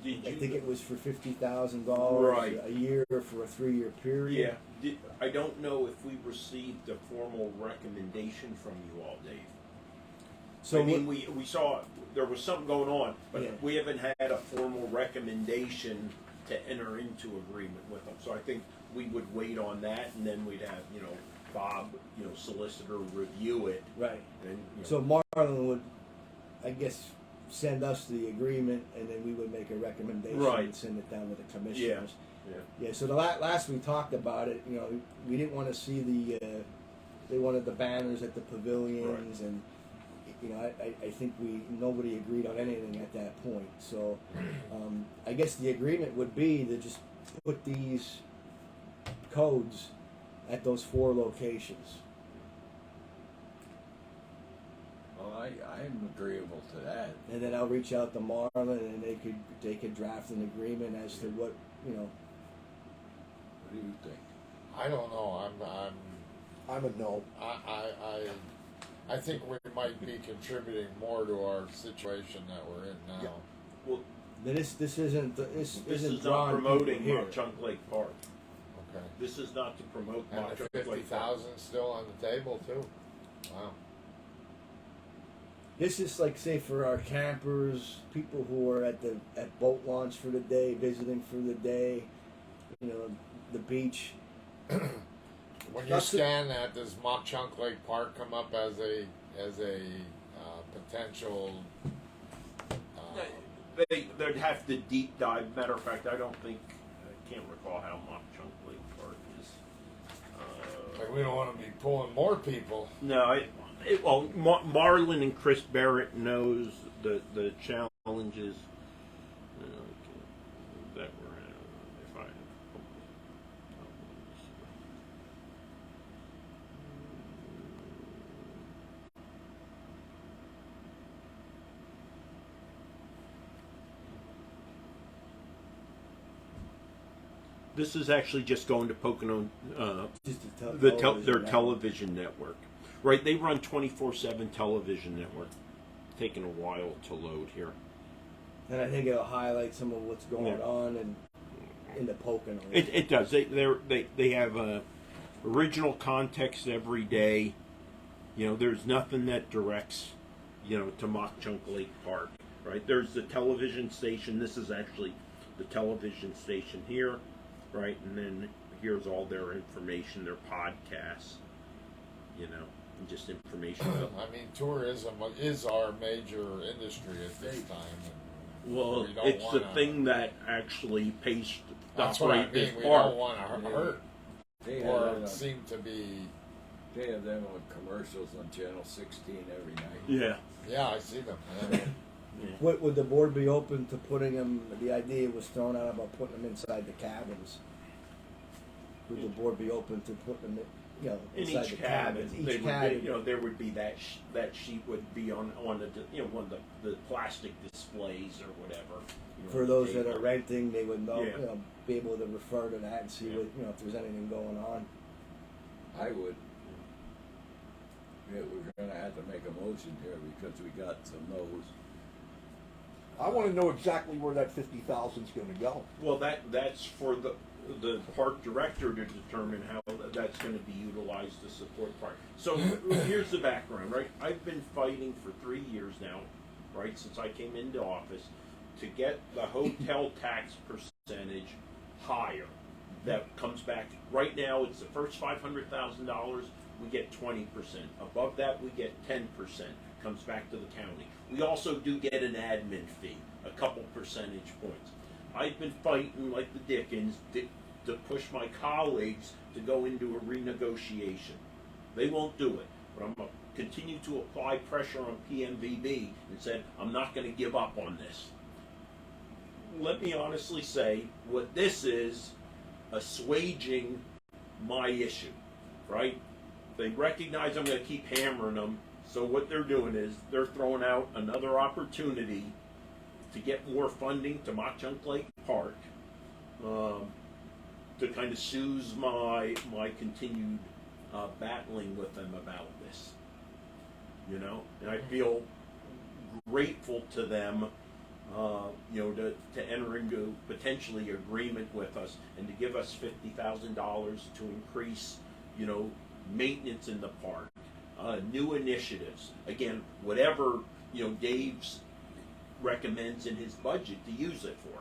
Did I you? think it was for $50,000 Right. a year for a 3-year period. Yeah. I don't know if we received a formal recommendation from you all, Dave. So I mean, we saw there was something going on, but Yeah. we haven't had a formal recommendation to enter into agreement with them. So I think we would wait on that, and then we'd have Bob, solicitor, review it. right. And So Marlon would, I guess, send us the agreement, and then we would make a recommendation Right. and send it down to the commissioners. Yeah, so the last we talked about it, you know, we didn't want to see they wanted the banners at the pavilions, and you know, I think nobody agreed on anything at that point. So I guess the agreement would be to just put these codes at those 4 locations. Well, I'm agreeable to that. And then I'll reach out to Marlon, and they could draft an agreement as to what, you know. What do you think? I don't know. I'm a no. I think we might be contributing more to our situation that we're in now. Yeah. Well, This isn't this isn't is not drawing promoting people here. Mauch Chunk Lake Park. Okay. This is not to promote And Mauch the Chunk Lake Park. 50,000 still on the table too. Wow. This is like, say, for our campers, people who are at boat launch for the day, visiting for the day, you know, the beach. When you That's it. scan that, does Mauch Chunk Lake Park come up as a potential? They'd have to deep dive. Matter of fact, I can't recall how Mauch Chunk Lake Park is. Like we don't want to be pulling more people. No, well, Marlon and Chris Barrett knows the challenges that we're in. If I this is actually just going to Pocono. Just to Their television network, right? They run 24/7 television network. Taking a while to load here. And I think it'll highlight some of what's going Yeah. on in the Pocono. It does. They have original context every day. You know, there's nothing that directs, you know, to Mauch Chunk Lake Park, right? There's the television station. This is actually the television station here, right? And then here's all their information, their podcasts, you know, and just information. I mean, tourism is our major industry at this time. And Well, we don't it's the wanna- thing that actually pays to That's what I operate this mean. We park. don't want to hurt They or have, them seem to be. on commercials on Channel 16 every night. Yeah. Yeah, I see them. Yeah. Would the board be open to putting them? The idea was thrown out about putting them inside the cabins. Would the board be open to putting them, you know, In inside each the cabin, cabins? they Each would cabin. be, you know, there would be that sheet would be on the one of the plastic displays or whatever. You know, For those they- that are renting, they would know, Yeah. you know, be able to refer to that and see Yeah. what, you know, if there's anything going on. I would. Yeah, we're gonna have to make a motion here because we got some no's. I want to know exactly where that 50,000 is going to go. Well, that's for the park director to determine how that's going to be utilized to support the park. So here's the background, right? I've been fighting for 3 years now, right, since I came into office, to get the hotel tax percentage higher. That comes back. Right now, it's the first $500,000. We get 20%. Above that, we get 10%. Comes back to the county. We also do get an admin fee, a couple percentage points. I've been fighting like the Dickens to push my colleagues to go into a renegotiation. They won't do it, but I'm going to continue to apply pressure on PMVB and said, I'm not going to give up on this. Let me honestly say, what this is assuaging my issue, right? They recognize I'm going to keep hammering them. So what they're doing is they're throwing out another opportunity to get more funding to Mauch Chunk Lake Park, to kind of soothe my continued battling with them about this. You know, and I feel grateful to them, you know, to enter into potentially agreement with us and to give us $50,000 to increase, you know, maintenance in the park. New initiatives. Again, whatever, you know, Dave's recommends in his budget to use it for.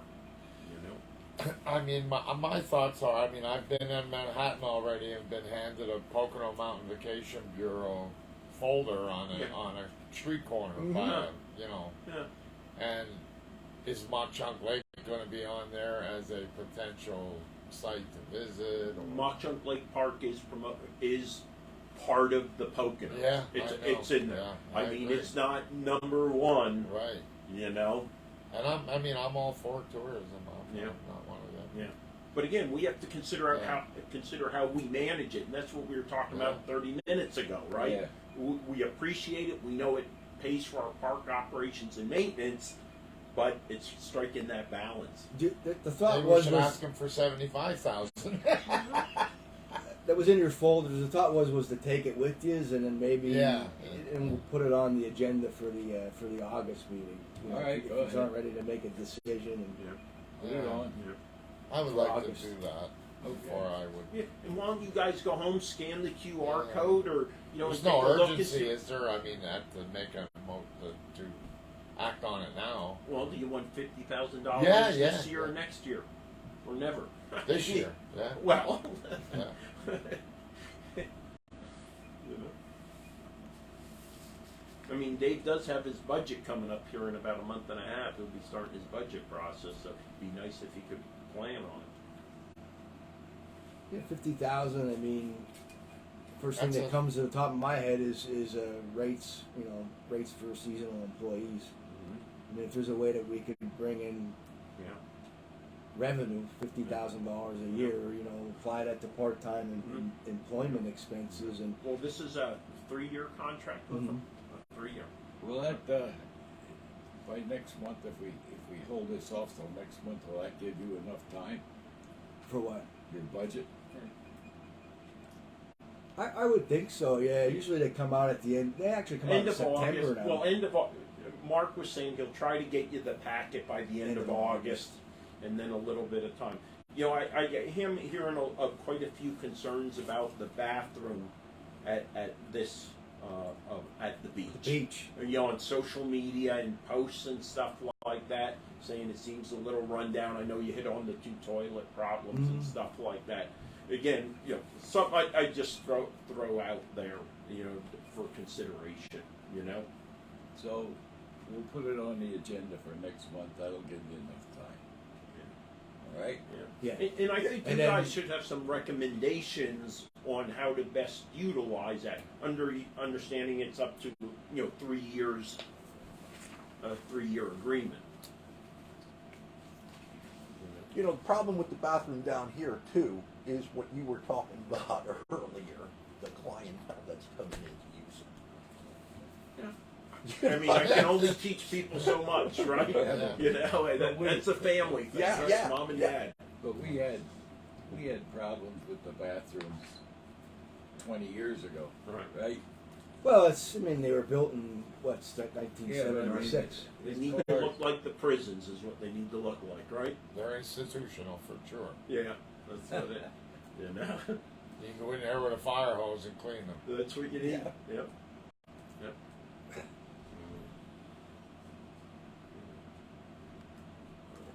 You know. I mean, my thoughts are. I mean, I've been in Manhattan already and been handed a Pocono Mountain Vacation Bureau folder on a street corner by a, you know. Yeah. And is Mauch Chunk Lake going to be on there as a potential site to visit? Or? Mock Chunk Lake Park is part of the Poconos. Yeah, it's I know. it's in there. Yeah, I I mean, agree. it's not number one. Right. You know. And I'm all for tourism. I'm Yeah. not one of them. Yeah. But again, we have to consider Yeah. how we manage it, and that's what we were talking about 30 minutes ago, right? Yeah. We appreciate it. We know it pays for our park operations and maintenance, but it's striking that balance. The thought Maybe we was should ask them for 75,000. that was in your folders. The thought was to take it with you, and then maybe Yeah. and we'll put it on the agenda for the August meeting. You know, All right, if go you aren't ahead. ready to make a decision. And Put it on. I would For like August. to do that before I would. Yeah, and why don't you guys go home, scan the QR Yeah. code, or There's take no a look and urgency, see- is there? I mean, that to make a to act on it now. Well, do you want $50,000 Yeah, this yeah. year or next year, or never? This year, yeah. Well. Yeah. I mean, Dave does have his budget coming up here in about a month and a half. He'll be starting his budget process, so it'd be nice if he could plan on it. yeah, 50,000. I mean, first thing That's that comes to the top of my head is rates. You know, rates for seasonal employees. I mean, if there's a way that we could bring in Yeah. revenue, $50,000 a year, you know, apply that to part-time and employment expenses, and Well, this is a 3-year contract with them. A 3-year. Will that by next month, if we hold this off till next month, will that give you enough time? for what? Your budget? I would think so. Yeah, usually they come out at the end. They actually come out End in of September August. now. Well, end of Mark was saying he'll try to get you the packet by the end of August, and then a little bit of time. You know, I get him hearing quite a few concerns about the bathroom at this at the beach. Beach. You know, on social media and posts and stuff like that, saying it seems a little rundown. I know you hit on the 2 toilet problems and stuff like that. Again, you know, something I just throw out there, you know, for consideration. You know. So we'll put it on the agenda for next month. That'll give you enough time. All right? Yeah. And I think you And then- guys should have some recommendations on how to best utilize that. Understanding it's up to 3 years, a 3-year agreement. You know, the problem with the bathroom down here too is what you were talking about earlier, the clientele that's coming in to use it. I mean, I can only teach people so much, right? Yeah. You know, that's a family thing. Yeah, That's yeah, mom and yeah. dad. But we had problems with the bathrooms 20 years ago, Right. right? Well, I mean, they were built in what's that, 1976. They need to look like the prisons, is what they need to look like, right? They're institutional for sure. Yeah, that's what it. You know, You can go in there with a fire hose and clean them. that's what you need. Yeah. Yep. Yep.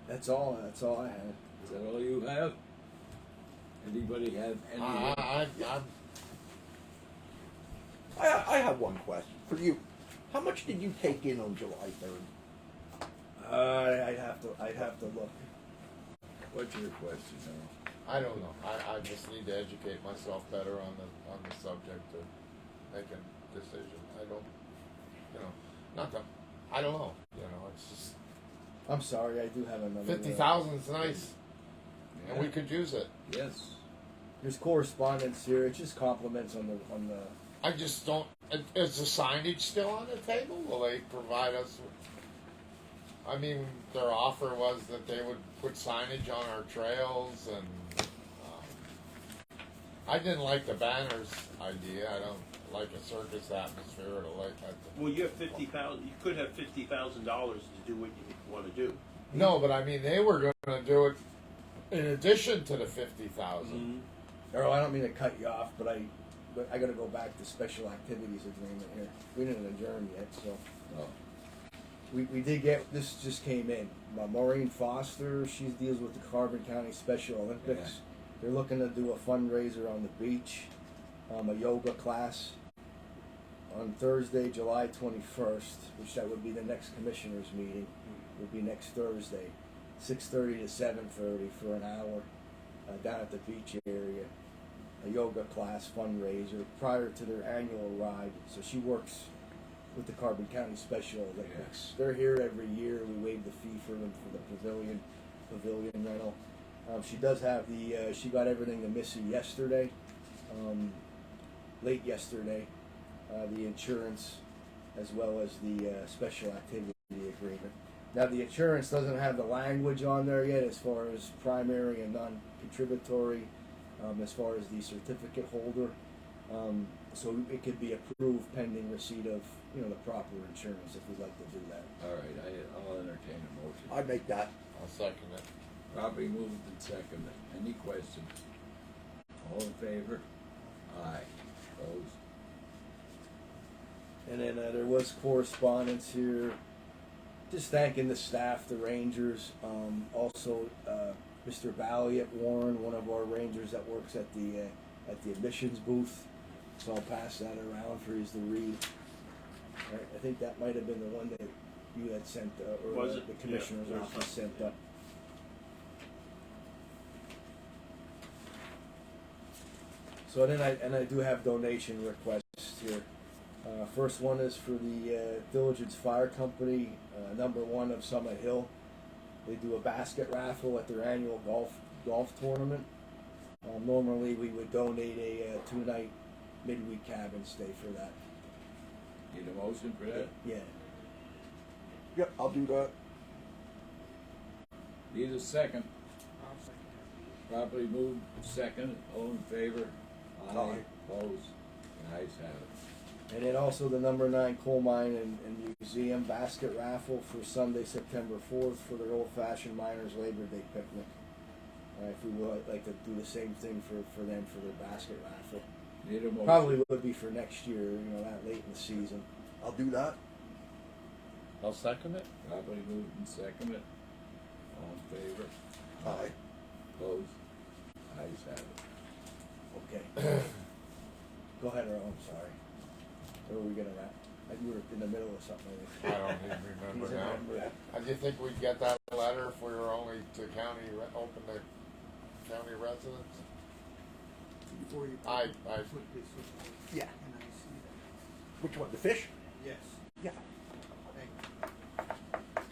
That's all I had. Is that all you have? Anybody have any? I have one question for you. How much did you take in on July 3rd? I'd have to look. What's your question, Earl? I don't know. I just need to educate myself better on the subject to make a decision. I don't, not that, I don't know. It's just I'm sorry, I do have another. 50,000 is nice, and we could use it. Yes. There's correspondence here. It's just compliments on the. I just don't. Is the signage still on the table? Will they provide us with? I mean, their offer was that they would put signage on our trails, and I didn't like the banners idea. I don't like a circus atmosphere or like that. Well, you have 50,000. You could have $50,000 to do what you want to do. No, but I mean, they were going to do it in addition to the 50,000. Earl, I don't mean to cut you off, but I got to go back to special activities agreement here. We didn't adjourn yet, so No. we did get this. Just came in. Maureen Foster, she deals with the Carbon County Special Olympics. Yeah. They're looking to do a fundraiser on the beach, a yoga class on Thursday, July 21st, which that would be the next commissioners meeting. Would be next Thursday. 6:30 to 7:30 for an hour down at the beach area. A yoga class fundraiser prior to their annual ride. So she works with the Carbon County Special Olympics. They're here every year. We waive the fee for them for the pavilion rental. She does have she got everything to Missy yesterday, late yesterday, the insurance as well as the special activity agreement. Now the insurance doesn't have the language on there yet as far as primary and non-contributory, as far as the certificate holder. So it could be approved pending receipt of the proper insurance if we'd like to do that. All right, I'll entertain a motion. I make that. I'll second it. Properly moved and seconded. Any questions? All in favor? Aye. Opposed? And then there was correspondence here, just thanking the staff, the Rangers, also Mr. Balliot Warren, one of our Rangers that works at the admissions booth. So I'll pass that around for you to read. I think that might have been the one that you had sent, or Was the it? commissioner's Yeah, office sent up. So then I do have donation requests here. First one is for the Diligence Fire Company, number 1 of Summit Hill. They do a basket raffle at their annual golf tournament. Normally we would donate a 2-night midweek cabin stay for that. Need a motion for that? Yeah. Yep, I'll do that. Need a second. Properly moved and seconded. All in favor? Aye. Opposed? The ayes have it. And then also the number 9 Coal Mine and Museum basket raffle for Sunday, September 4th for their old-fashioned Miners Labor Day picnic. If we would like to do the same thing for them for their basket raffle. Need a motion. Probably would be for next year, that late in the season. I'll do that. I'll second it. Properly moved and seconded. All in favor? Aye. Opposed? Ayes have it. Okay. Go ahead, Earl, I'm sorry. Where are we gonna wrap? We were in the middle of something. I don't even remember now. I do think we'd get that letter if we were only to open to county residents. Before you I- put this in, Yeah. can I see that? Which one? The fish? Yes, Yeah. thank you.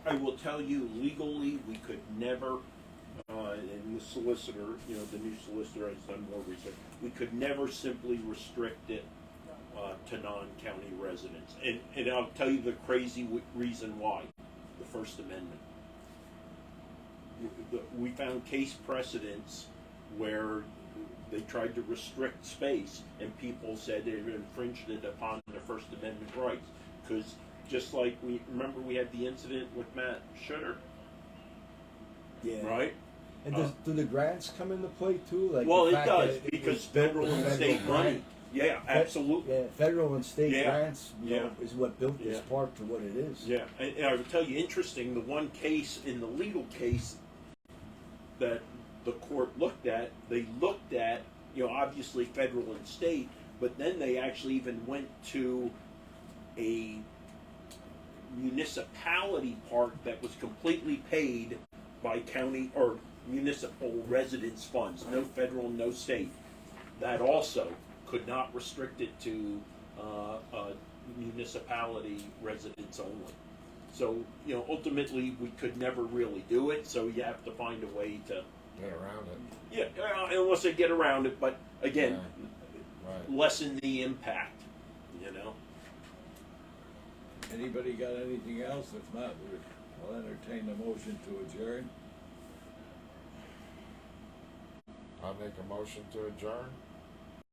I will tell you, legally, we could never, and the solicitor, the new solicitor has done more research, we could never simply restrict it to non-county residents. And I'll tell you the crazy reason why, the First Amendment. We found case precedents where they tried to restrict space and people said they infringed it upon the First Amendment rights. Because just like we had the incident with Matt Schutter, Yeah. right? And do the grants come into play too? Like Well, the it fact does that because was built federal with and federal state money. grant? Yeah, absolutely. Yeah, federal and state Yeah. grants, is what built this Yeah. park to what it is. Yeah, and I would tell you, interesting, the one case in the legal case that the court looked at, they looked at, obviously federal and state, but then they actually even went to a municipality park that was completely paid by county or municipal residence funds, no federal, no state. That also could not restrict it to municipality residents only. So, ultimately, we could never really do it, so you have to find a way to, Get around it. unless they get around it, but again, Right. lessen the impact, Anybody got anything else? If not, I'll entertain the motion to adjourn. I'll make a motion to adjourn.